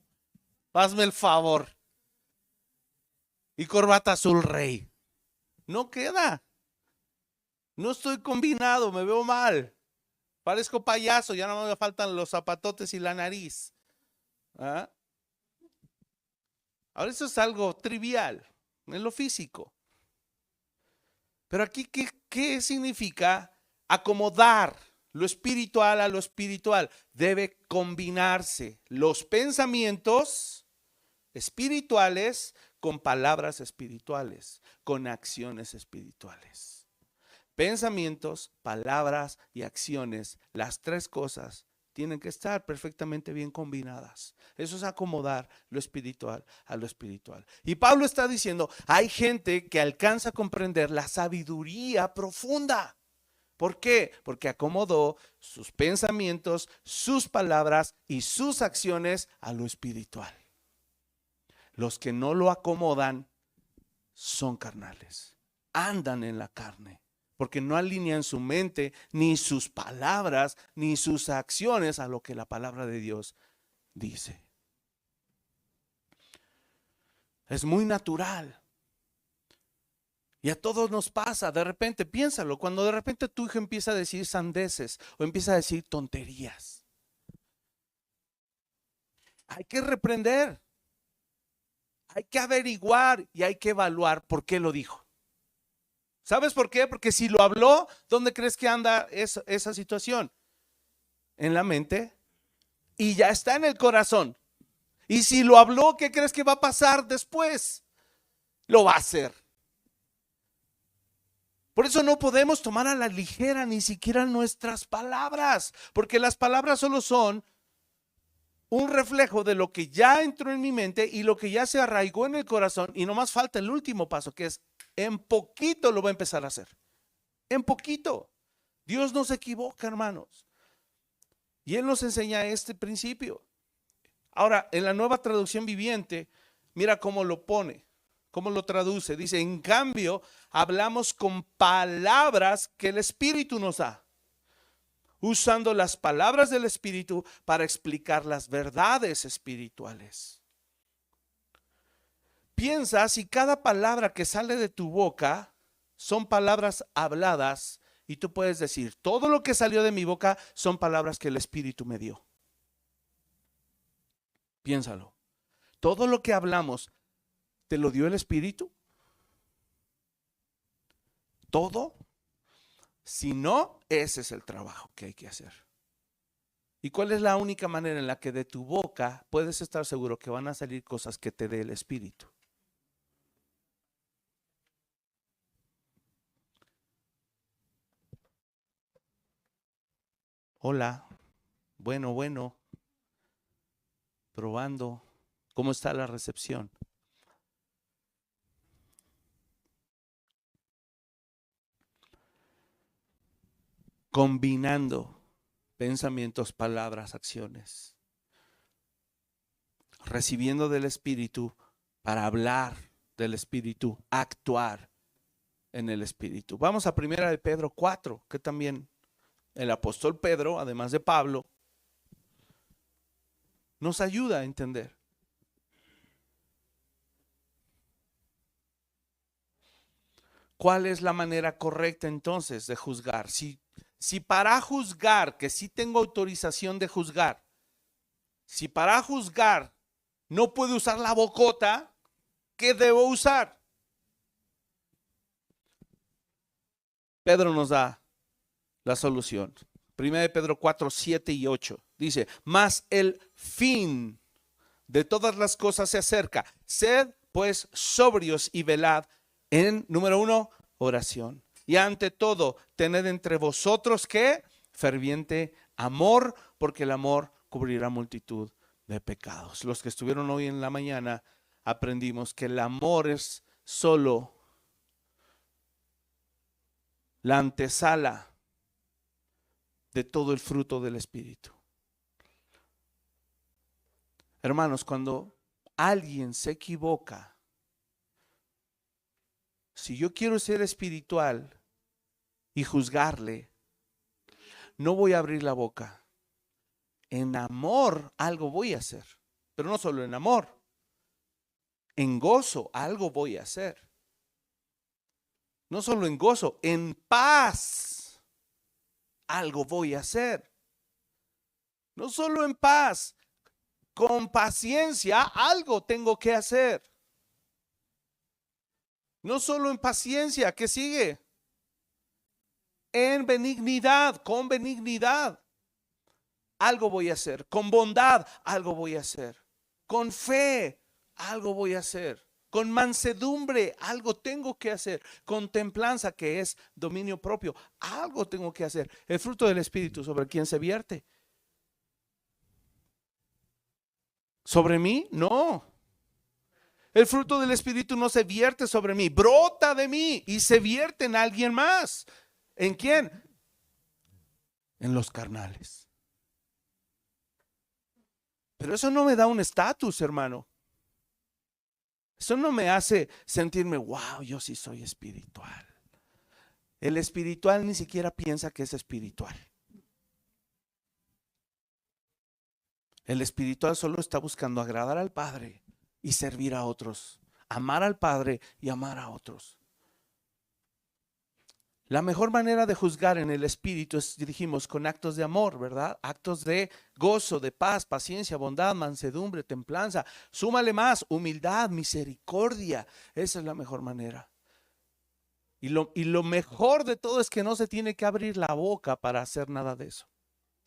A: hazme el favor. Y corbata azul rey. No queda. No estoy combinado, me veo mal. Parezco payaso, ya no me faltan los zapatotes y la nariz. ¿Ah? Ahora eso es algo trivial en lo físico. Pero aquí, ¿qué significa acomodar lo espiritual a lo espiritual? Debe combinarse los pensamientos espirituales con palabras espirituales, con acciones espirituales. Pensamientos, palabras y acciones, las tres cosas tienen que estar perfectamente bien combinadas. Eso es acomodar lo espiritual a lo espiritual. Y Pablo está diciendo, hay gente que alcanza a comprender la sabiduría profunda. ¿Por qué? Porque acomodó sus pensamientos, sus palabras y sus acciones a lo espiritual. Los que no lo acomodan son carnales, andan en la carne, porque no alinean su mente, ni sus palabras, ni sus acciones a lo que la palabra de Dios dice. Es muy natural. Y a todos nos pasa, de repente, piénsalo, cuando de repente tu hijo empieza a decir sandeces o empieza a decir tonterías. Hay que reprender, hay que averiguar y hay que evaluar por qué lo dijo. ¿Sabes por qué? Porque si lo habló, ¿dónde crees que anda esa situación? En la mente y ya está en el corazón. Y si lo habló, ¿qué crees que va a pasar después? Lo va a hacer. Por eso no podemos tomar a la ligera ni siquiera nuestras palabras, porque las palabras solo son un reflejo de lo que ya entró en mi mente y lo que ya se arraigó en el corazón, y nomás falta el último paso, que es en poquito lo va a empezar a hacer. En poquito. Dios no se equivoca, hermanos. Y Él nos enseña este principio. Ahora, en la Nueva Traducción Viviente, mira cómo lo pone, cómo lo traduce. Dice, en cambio, hablamos con palabras que el Espíritu nos da, usando las palabras del Espíritu para explicar las verdades espirituales. Piensa si cada palabra que sale de tu boca son palabras habladas y tú puedes decir, todo lo que salió de mi boca son palabras que el Espíritu me dio. Piénsalo. Todo lo que hablamos, ¿te lo dio el Espíritu? ¿Todo? Si no, ese es el trabajo que hay que hacer. ¿Y cuál es la única manera en la que de tu boca puedes estar seguro que van a salir cosas que te dé el Espíritu? Hola, bueno, probando. ¿Cómo está la recepción? Combinando pensamientos, palabras, acciones. Recibiendo del Espíritu para hablar del Espíritu, actuar en el Espíritu. Vamos a 1 de Pedro 4, que también el apóstol Pedro, además de Pablo, nos ayuda a entender. ¿Cuál es la manera correcta entonces de juzgar? Si para juzgar, que sí tengo autorización de juzgar, si para juzgar no puedo usar la bocota, ¿qué debo usar? Pedro nos da la solución. 1 de Pedro 4, 7 y 8. Dice, mas el fin de todas las cosas se acerca. Sed pues sobrios y velad en, número 1, oración. Y ante todo, tened entre vosotros ¿qué? Ferviente amor, porque el amor cubrirá multitud de pecados. Los que estuvieron hoy en la mañana aprendimos que el amor es solo la antesala de todo el fruto del Espíritu. Hermanos, cuando alguien se equivoca, si yo quiero ser espiritual y juzgarle, no voy a abrir la boca. En amor algo voy a hacer, pero no solo en amor. En gozo algo voy a hacer. No solo en gozo, en paz algo voy a hacer. No solo en paz, con paciencia, algo tengo que hacer. No solo en paciencia, ¿qué sigue? En benignidad, con benignidad. Algo voy a hacer. Con bondad, algo voy a hacer. Con fe, algo voy a hacer. Con mansedumbre, algo tengo que hacer. Con templanza, que es dominio propio, algo tengo que hacer. El fruto del Espíritu, ¿sobre quién se vierte? ¿Sobre mí? No. El fruto del Espíritu no se vierte sobre mí, brota de mí y se vierte en alguien más. ¿En quién? En los carnales. Pero eso no me da un estatus, hermano. Eso no me hace sentirme, wow, yo sí soy espiritual. El espiritual ni siquiera piensa que es espiritual. El espiritual solo está buscando agradar al Padre y servir a otros. Amar al Padre y amar a otros. La mejor manera de juzgar en el espíritu es, dijimos, con actos de amor, ¿verdad? Actos de gozo, de paz, paciencia, bondad, mansedumbre, templanza. Súmale más, humildad, misericordia. Esa es la mejor manera. Y lo mejor de todo es que no se tiene que abrir la boca para hacer nada de eso.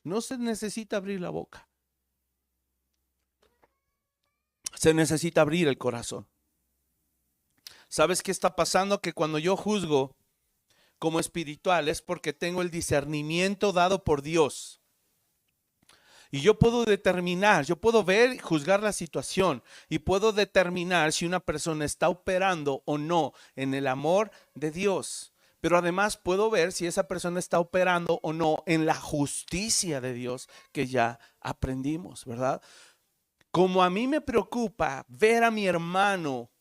A: No se necesita abrir la boca. Se necesita abrir el corazón. ¿Sabes qué está pasando? Que cuando yo juzgo como espiritual es porque tengo el discernimiento dado por Dios. Y yo puedo determinar, yo puedo ver y juzgar la situación y puedo determinar si una persona está operando o no en el amor de Dios. Pero además puedo ver si esa persona está operando o no en la justicia de Dios que ya aprendimos, ¿verdad? Como a mí me preocupa ver a mi hermano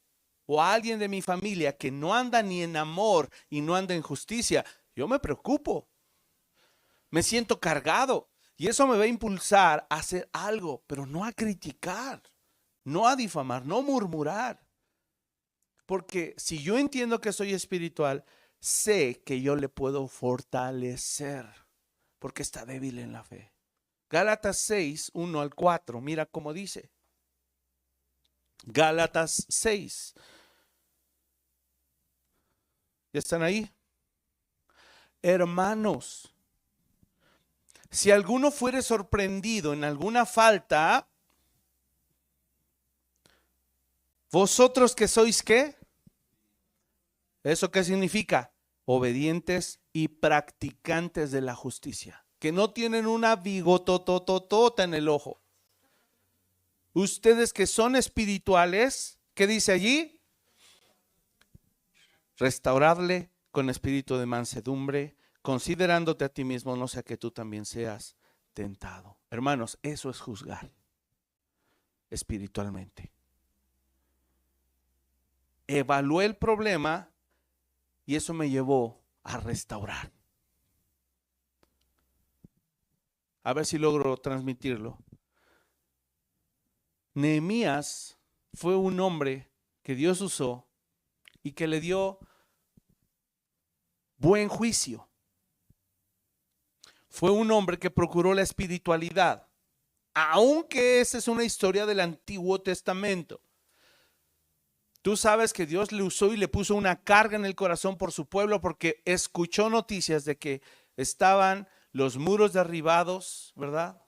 A: o a alguien de mi familia que no anda ni en amor y no anda en justicia, yo me preocupo, me siento cargado y eso me va a impulsar a hacer algo, pero no a criticar, no a difamar, no murmurar. Porque si yo entiendo que soy espiritual, sé que yo le puedo fortalecer porque está débil en la fe. Gálatas 6, 1 al 4, mira cómo dice. Gálatas 6. ¿Ya están ahí? Hermanos, si alguno fuere sorprendido en alguna falta, vosotros que sois ¿qué? ¿Eso qué significa? Obedientes y practicantes de la justicia, que no tienen una bigotototota en el ojo. Ustedes que son espirituales, ¿qué dice allí? Restauradle con espíritu de mansedumbre, considerándote a ti mismo, no sea que tú también seas tentado. Hermanos, eso es juzgar espiritualmente. Evalué el problema y eso me llevó a restaurar. A ver si logro transmitirlo. Nehemías fue un hombre que Dios usó y que le dio buen juicio. Fue un hombre que procuró la espiritualidad, aunque esa es una historia del Antiguo Testamento. Tú sabes que Dios le usó y le puso una carga en el corazón por su pueblo porque escuchó noticias de que estaban los muros derribados, ¿verdad?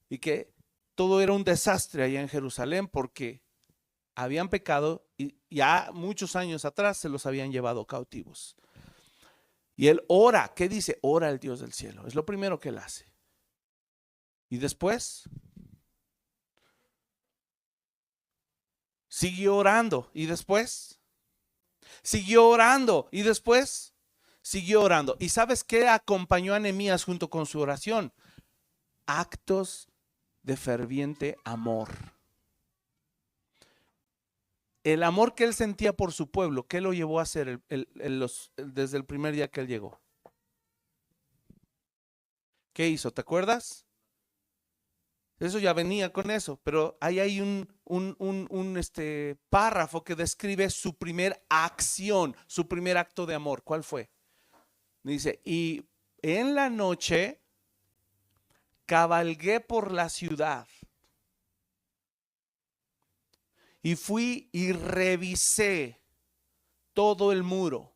A: Y que todo era un desastre allá en Jerusalén porque habían pecado y ya muchos años atrás se los habían llevado cautivos. Y él ora, ¿qué dice? Ora al Dios del cielo. Es lo primero que él hace. Y después siguió orando. Y después siguió orando. Y después siguió orando. ¿Y sabes qué acompañó a Nehemías junto con su oración? Actos de ferviente amor. El amor que él sentía por su pueblo, ¿qué lo llevó a hacer desde el primer día que él llegó? ¿Qué hizo? ¿Te acuerdas? Eso ya venía con eso, pero ahí hay un párrafo que describe su primer acción, su primer acto de amor. ¿Cuál fue? Dice, y en la noche cabalgué por la ciudad Y fui y revisé todo el muro.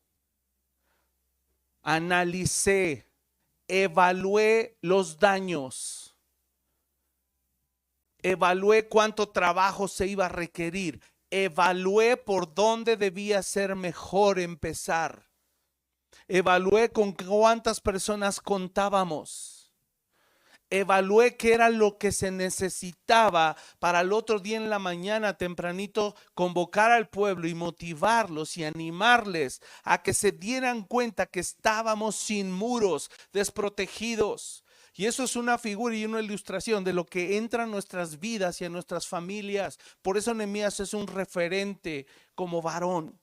A: Analicé, evalué los daños. Evalué cuánto trabajo se iba a requerir. Evalué por dónde debía ser mejor empezar. Evalué con cuántas personas contábamos. Evalué qué era lo que se necesitaba para el otro día en la mañana tempranito convocar al pueblo y motivarlos y animarles a que se dieran cuenta que estábamos sin muros, desprotegidos. Y eso es una figura y una ilustración de lo que entra en nuestras vidas y en nuestras familias. Por eso Nehemías es un referente como varón.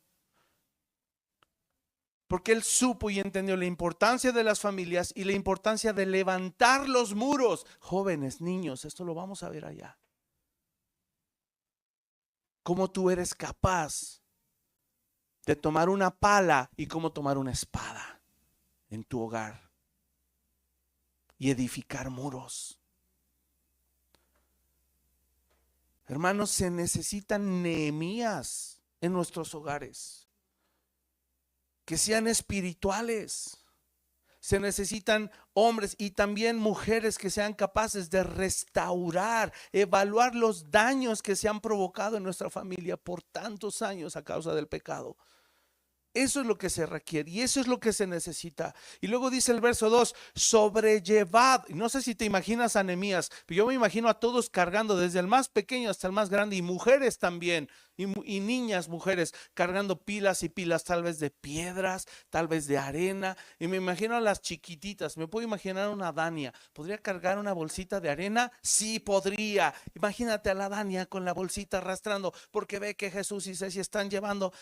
A: Porque él supo y entendió la importancia de las familias y la importancia de levantar los muros. Jóvenes, niños, esto lo vamos a ver allá. Cómo tú eres capaz de tomar una pala y cómo tomar una espada en tu hogar y edificar muros. Hermanos, se necesitan Nehemías en nuestros hogares que sean espirituales. Se necesitan hombres y también mujeres que sean capaces de restaurar, evaluar los daños que se han provocado en nuestra familia por tantos años a causa del pecado. Eso es lo que se requiere y eso es lo que se necesita. Y luego dice el verso 2, sobrellevad. No sé si te imaginas a Nehemías, pero yo me imagino a todos cargando, desde el más pequeño hasta el más grande, y mujeres también, y niñas, mujeres, cargando pilas y pilas, tal vez de piedras, tal vez de arena. Y me imagino a las chiquititas, me puedo imaginar una Dania. ¿Podría cargar una bolsita de arena? Sí, podría. Imagínate a la Dania con la bolsita arrastrando, porque ve que Jesús y Cecia están llevando,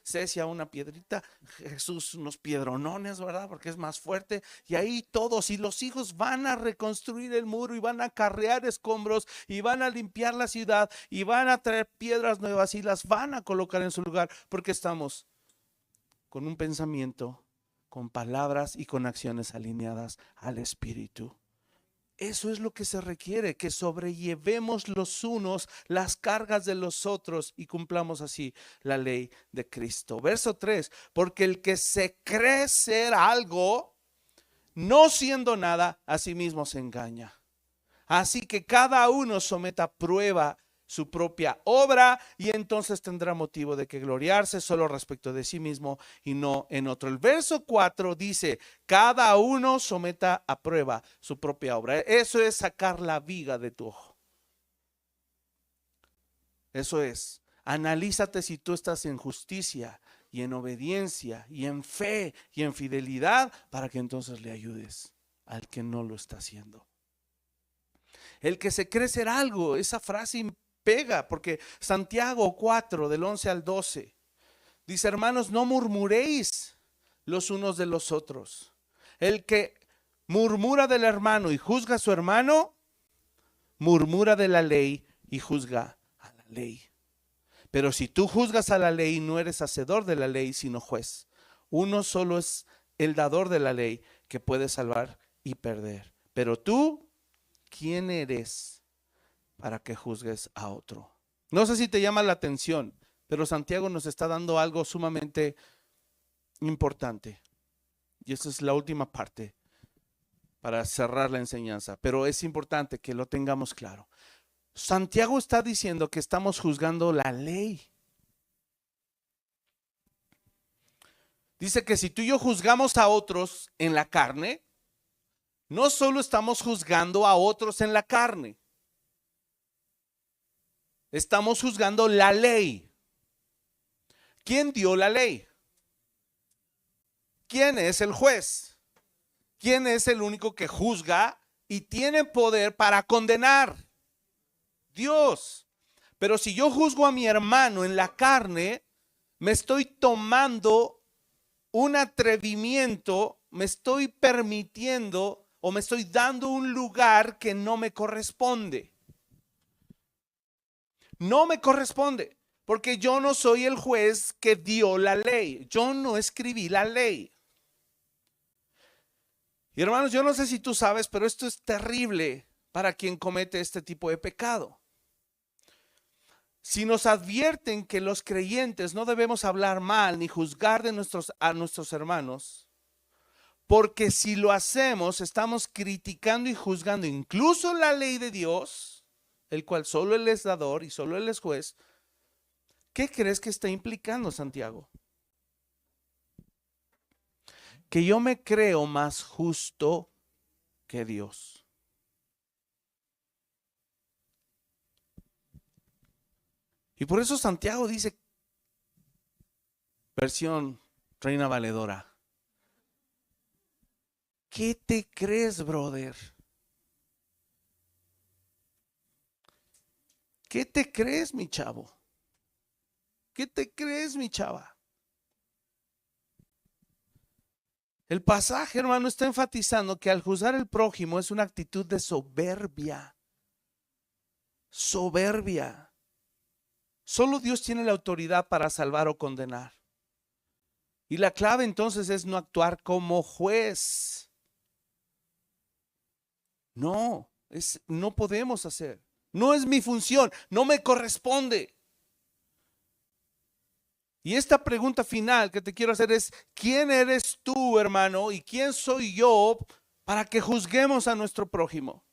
A: Cecia una piedrita, Jesús unos piedronones, ¿verdad? Porque es más fuerte. Y ahí todos, y los hijos van a reconstruir el muro y van a carrear escombros y van a limpiar la ciudad y van a traer piedras nuevas y las van a colocar en su lugar, porque estamos con un pensamiento, con palabras y con acciones alineadas al Espíritu. Eso es lo que se requiere, que sobrellevemos los unos las cargas de los otros y cumplamos así la ley de Cristo. Verso 3, porque el que se cree ser algo, no siendo nada, a sí mismo se engaña. Así que cada uno someta a prueba su propia obra y entonces tendrá motivo de que gloriarse solo respecto de sí mismo y no en otro. El verso 4 dice, cada uno someta a prueba su propia obra. Eso es sacar la viga de tu ojo. Eso es, analízate si tú estás en justicia y en obediencia y en fe y en fidelidad para que entonces le ayudes al que no lo está haciendo. El que se cree ser algo, esa frase pega, porque Santiago 4 del 11 al 12 dice, hermanos, no murmuréis los unos de los otros. El que murmura del hermano y juzga a su hermano, murmura de la ley y juzga a la ley. Pero si tú juzgas a la ley, no eres hacedor de la ley, sino juez. Uno solo es el dador de la ley, que puede salvar y perder. Pero tú, ¿quién eres para que juzgues a otro? No sé si te llama la atención, pero Santiago nos está dando algo sumamente importante. Y esa es la última parte para cerrar la enseñanza, pero es importante que lo tengamos claro. Santiago está diciendo que estamos juzgando la ley. Dice que si tú y yo juzgamos a otros en la carne, no solo estamos juzgando a otros en la carne, estamos juzgando la ley. ¿Quién dio la ley? ¿Quién es el juez? ¿Quién es el único que juzga y tiene poder para condenar? Dios. Pero si yo juzgo a mi hermano en la carne, me estoy tomando un atrevimiento, me estoy permitiendo o me estoy dando un lugar que no me corresponde. No me corresponde, porque yo no soy el juez que dio la ley. Yo no escribí la ley. Y hermanos, yo no sé si tú sabes, pero esto es terrible para quien comete este tipo de pecado. Si nos advierten que los creyentes no debemos hablar mal ni juzgar de a nuestros hermanos, porque si lo hacemos, estamos criticando y juzgando incluso la ley de Dios, el cual solo Él es dador y solo Él es juez. ¿Qué crees que está implicando, Santiago? Que yo me creo más justo que Dios. Y por eso Santiago dice, versión Reina Valedora, ¿qué te crees, brother? ¿Qué te crees, mi chavo? ¿Qué te crees, mi chava? El pasaje, hermano, está enfatizando que al juzgar al prójimo es una actitud de soberbia. Soberbia. Solo Dios tiene la autoridad para salvar o condenar. Y la clave entonces es no actuar como juez. No podemos hacer. No es mi función, no me corresponde. Y esta pregunta final que te quiero hacer es, ¿quién eres tú, hermano? ¿Y quién soy yo para que juzguemos a nuestro prójimo?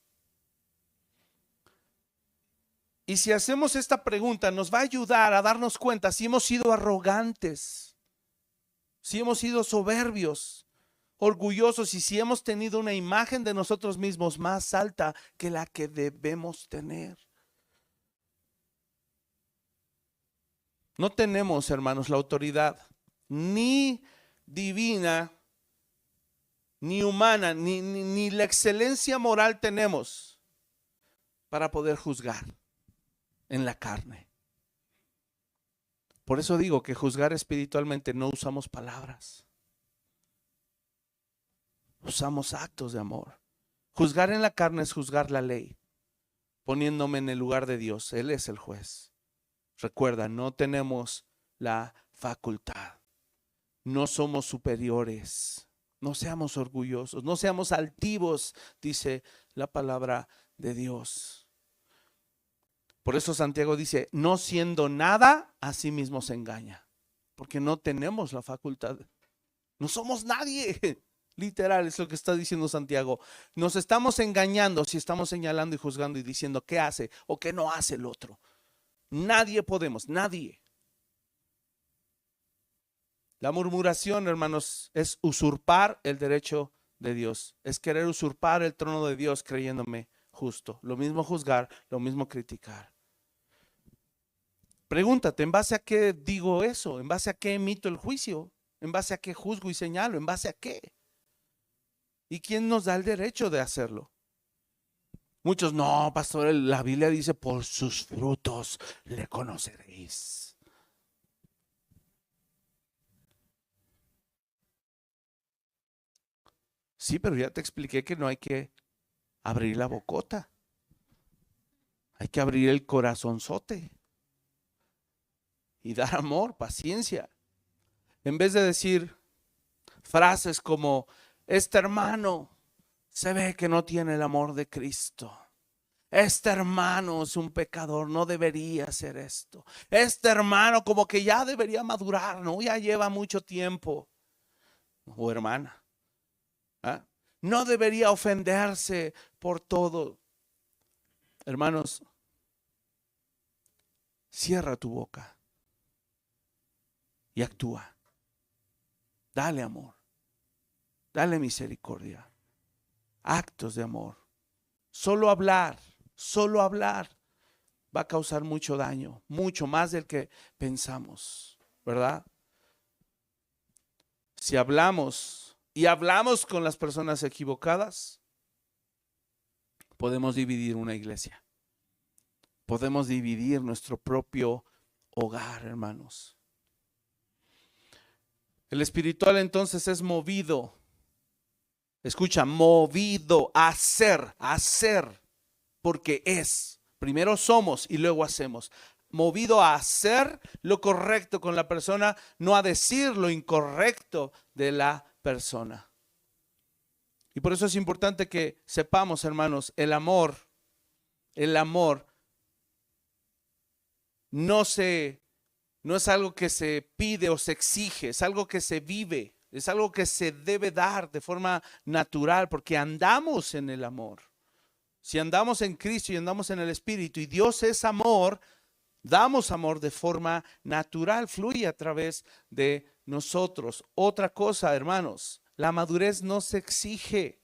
A: Y si hacemos esta pregunta, nos va a ayudar a darnos cuenta si hemos sido arrogantes, si hemos sido soberbios, orgullosos y si hemos tenido una imagen de nosotros mismos más alta que la que debemos tener. No tenemos, hermanos, la autoridad ni divina, ni humana, ni la excelencia moral tenemos para poder juzgar en la carne. Por eso digo que juzgar espiritualmente no usamos palabras. Usamos actos de amor. Juzgar en la carne es juzgar la ley, poniéndome en el lugar de Dios. Él es el juez. Recuerda, no tenemos la facultad. No somos superiores. No seamos orgullosos. No seamos altivos, dice la palabra de Dios. Por eso Santiago dice, no siendo nada, a sí mismo se engaña. Porque no tenemos la facultad. No somos nadie. Literal, es lo que está diciendo Santiago. Nos estamos engañando si estamos señalando y juzgando y diciendo qué hace o qué no hace el otro. Nadie podemos, nadie. La murmuración, hermanos, es usurpar el derecho de Dios. Es querer usurpar el trono de Dios creyéndome justo. Lo mismo juzgar, lo mismo criticar. Pregúntate, ¿en base a qué digo eso? ¿En base a qué emito el juicio? ¿En base a qué juzgo y señalo? ¿En base a qué? ¿Y quién nos da el derecho de hacerlo? Muchos, no, pastor, la Biblia dice, por sus frutos le conoceréis. Sí, pero ya te expliqué que no hay que abrir la bocota. Hay que abrir el corazonzote y dar amor, paciencia. En vez de decir frases como, este hermano se ve que no tiene el amor de Cristo. Este hermano es un pecador, no debería hacer esto. Este hermano como que ya debería madurar, ¿no? Ya lleva mucho tiempo. O hermana, ¿ah? No debería ofenderse por todo. Hermanos, cierra tu boca y actúa. Dale amor, dale misericordia, actos de amor. Solo hablar va a causar mucho daño, mucho más del que pensamos, ¿verdad? Si hablamos y hablamos con las personas equivocadas, podemos dividir una iglesia. Podemos dividir nuestro propio hogar, hermanos. El espiritual entonces es movido. Escucha, movido a hacer, porque es. Primero somos y luego hacemos. Movido a hacer lo correcto con la persona, no a decir lo incorrecto de la persona. Y por eso es importante que sepamos, hermanos, el amor no no es algo que se pide o se exige, es algo que se vive, es algo que se debe dar de forma natural, porque andamos en el amor. Si andamos en Cristo y andamos en el Espíritu y Dios es amor, damos amor de forma natural, fluye a través de nosotros. Otra cosa, hermanos, la madurez no se exige.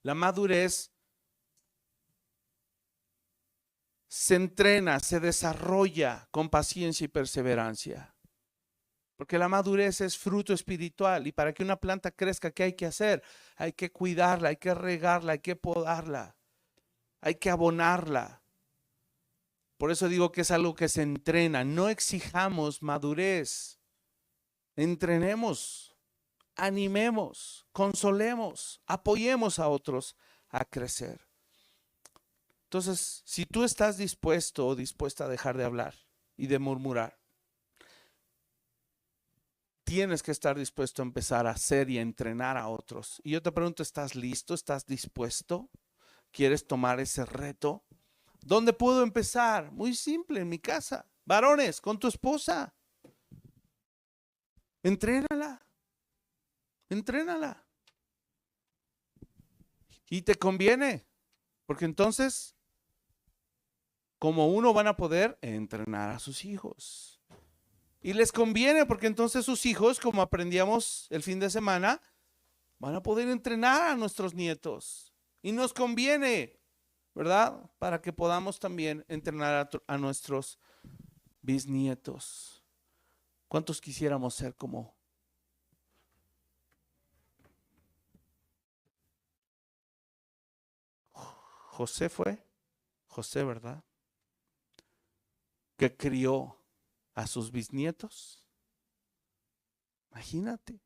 A: La madurez se entrena, se desarrolla con paciencia y perseverancia. Porque la madurez es fruto espiritual y para que una planta crezca, ¿qué hay que hacer? Hay que cuidarla, hay que regarla, hay que podarla, hay que abonarla. Por eso digo que es algo que se entrena. No exijamos madurez, entrenemos, animemos, consolemos, apoyemos a otros a crecer. Entonces, si tú estás dispuesto o dispuesta a dejar de hablar y de murmurar, tienes que estar dispuesto a empezar a hacer y a entrenar a otros. Y yo te pregunto, ¿estás listo? ¿Estás dispuesto? ¿Quieres tomar ese reto? ¿Dónde puedo empezar? Muy simple, en mi casa. Varones, con tu esposa. Entrénala. Entrénala. Y te conviene, porque entonces, como uno, van a poder entrenar a sus hijos. Y les conviene porque entonces sus hijos, como aprendíamos el fin de semana, van a poder entrenar a nuestros nietos. Y nos conviene, ¿verdad? Para que podamos también entrenar a nuestros bisnietos. ¿Cuántos quisiéramos ser como José fue? José, ¿verdad? Que crió a sus bisnietos. Imagínate.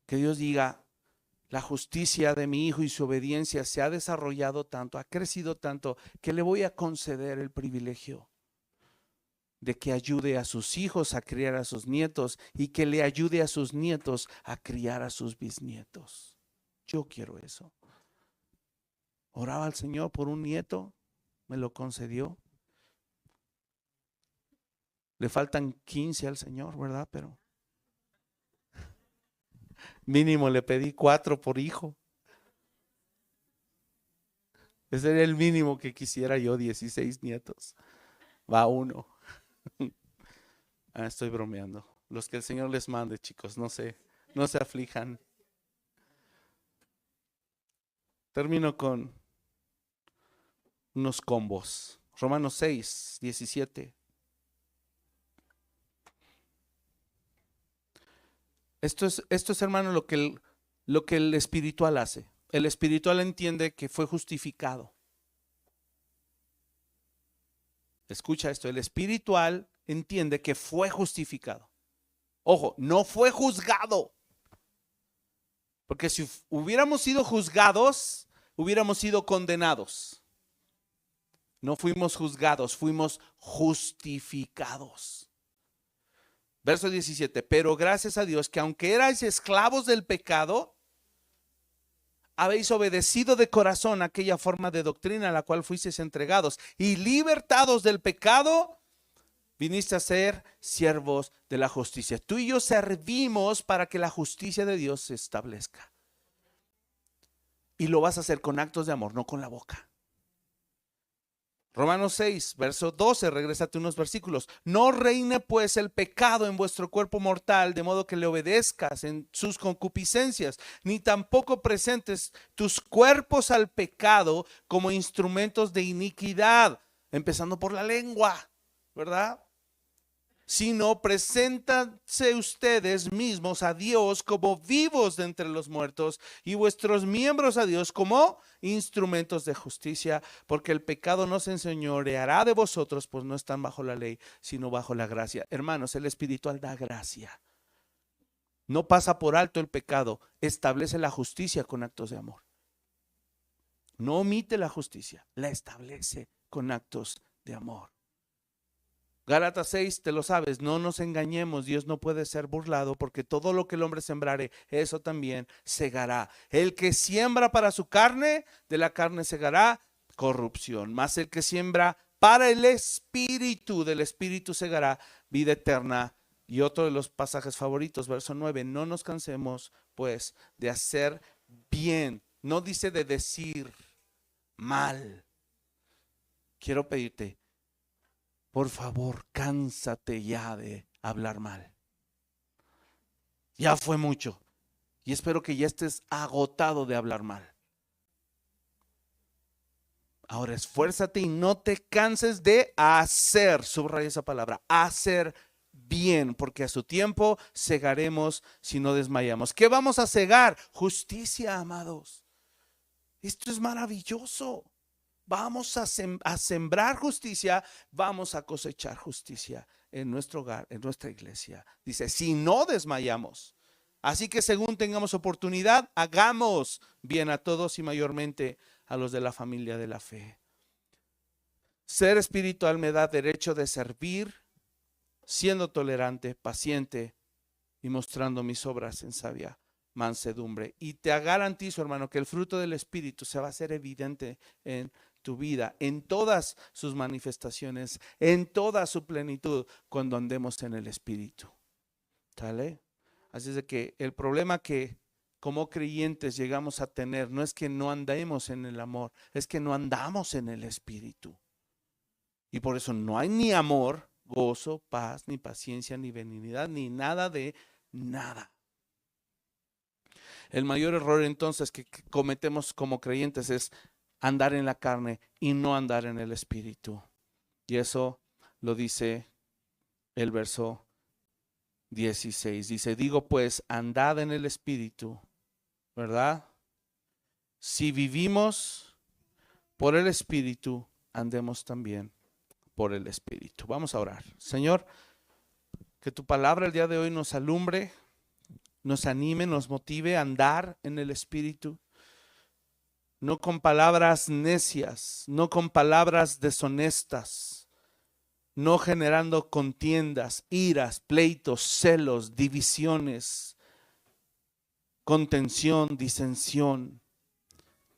A: Que Dios diga, la justicia de mi hijo y su obediencia se ha desarrollado tanto, ha crecido tanto, que le voy a conceder el privilegio de que ayude a sus hijos a criar a sus nietos y que le ayude a sus nietos a criar a sus bisnietos. Yo quiero eso. Oraba al Señor por un nieto, me lo concedió. Le faltan 15 al Señor, ¿verdad? Pero mínimo le pedí 4 por hijo. Ese era el mínimo que quisiera yo, 16 nietos. Va uno. Estoy bromeando. Los que el Señor les mande, chicos, no se aflijan. Termino con unos combos. Romanos 6, 17. Esto es, hermano, lo que el espiritual hace. El espiritual entiende que fue justificado. Escucha esto, el espiritual entiende que fue justificado. Ojo, no fue juzgado. Porque si hubiéramos sido juzgados, hubiéramos sido condenados. No fuimos juzgados, fuimos justificados. Verso 17, pero gracias a Dios que aunque erais esclavos del pecado, habéis obedecido de corazón aquella forma de doctrina a la cual fuisteis entregados y libertados del pecado, viniste a ser siervos de la justicia. Tú y yo servimos para que la justicia de Dios se establezca. Y lo vas a hacer con actos de amor, no con la boca. Romanos 6, verso 12, regrésate unos versículos. No reine pues el pecado en vuestro cuerpo mortal, de modo que le obedezcas en sus concupiscencias, ni tampoco presentes tus cuerpos al pecado como instrumentos de iniquidad, empezando por la lengua, ¿verdad? Sino preséntanse ustedes mismos a Dios como vivos de entre los muertos y vuestros miembros a Dios como instrumentos de justicia, porque el pecado no se enseñoreará de vosotros, pues no están bajo la ley, sino bajo la gracia. Hermanos, el espiritual da gracia. No pasa por alto el pecado, establece la justicia con actos de amor. No omite la justicia, la establece con actos de amor. Gálatas 6, te lo sabes, no nos engañemos, Dios no puede ser burlado, porque todo lo que el hombre sembrare, eso también segará. El que siembra para su carne, de la carne segará corrupción. Mas el que siembra para el Espíritu, del Espíritu segará vida eterna. Y otro de los pasajes favoritos, verso 9, no nos cansemos pues de hacer bien. No dice de decir mal. Quiero pedirte, por favor, cánsate ya de hablar mal. Ya fue mucho. Y espero que ya estés agotado de hablar mal. Ahora esfuérzate y no te canses de hacer, subraya esa palabra, hacer bien, porque a su tiempo segaremos si no desmayamos. ¿Qué vamos a segar? Justicia, amados. Esto es maravilloso. Vamos a sembrar justicia, vamos a cosechar justicia en nuestro hogar, en nuestra iglesia. Dice, si no desmayamos. Así que según tengamos oportunidad, hagamos bien a todos y mayormente a los de la familia de la fe. Ser espiritual me da derecho de servir, siendo tolerante, paciente y mostrando mis obras en sabia mansedumbre. Y te garantizo, hermano, que el fruto del Espíritu se va a hacer evidente en tu vida, en todas sus manifestaciones, en toda su plenitud, cuando andemos en el Espíritu. ¿Sale? Así es de que el problema que como creyentes llegamos a tener no es que no andemos en el amor, es que no andamos en el Espíritu. Y por eso no hay ni amor, gozo, paz, ni paciencia, ni benignidad, ni nada de nada. El mayor error entonces que cometemos como creyentes es andar en la carne y no andar en el Espíritu. Y eso lo dice el verso 16. Dice, digo pues, andad en el Espíritu, ¿verdad? Si vivimos por el Espíritu, andemos también por el Espíritu. Vamos a orar. Señor, que tu palabra el día de hoy nos alumbre, nos anime, nos motive a andar en el Espíritu. No con palabras necias, no con palabras deshonestas, no generando contiendas, iras, pleitos, celos, divisiones, contención, disensión.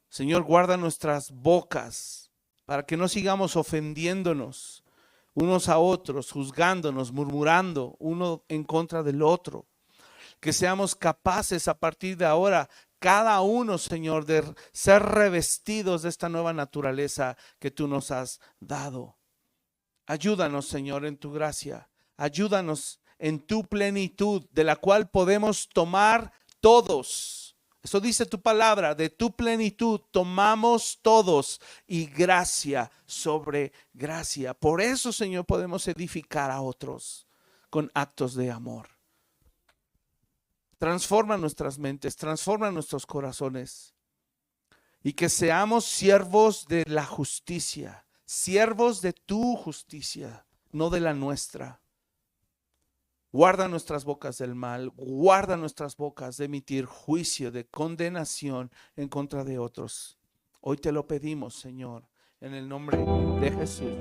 A: Señor, guarda nuestras bocas para que no sigamos ofendiéndonos unos a otros, juzgándonos, murmurando uno en contra del otro. Que seamos capaces a partir de ahora, cada uno, Señor, de ser revestidos de esta nueva naturaleza que tú nos has dado. Ayúdanos, Señor, en tu gracia. Ayúdanos en tu plenitud, de la cual podemos tomar todos. Eso dice tu palabra, de tu plenitud tomamos todos y gracia sobre gracia. Por eso, Señor, podemos edificar a otros con actos de amor. Transforma nuestras mentes, transforma nuestros corazones y que seamos siervos de la justicia, siervos de tu justicia, no de la nuestra. Guarda nuestras bocas del mal, guarda nuestras bocas de emitir juicio, de condenación en contra de otros. Hoy te lo pedimos, Señor, en el nombre de Jesús.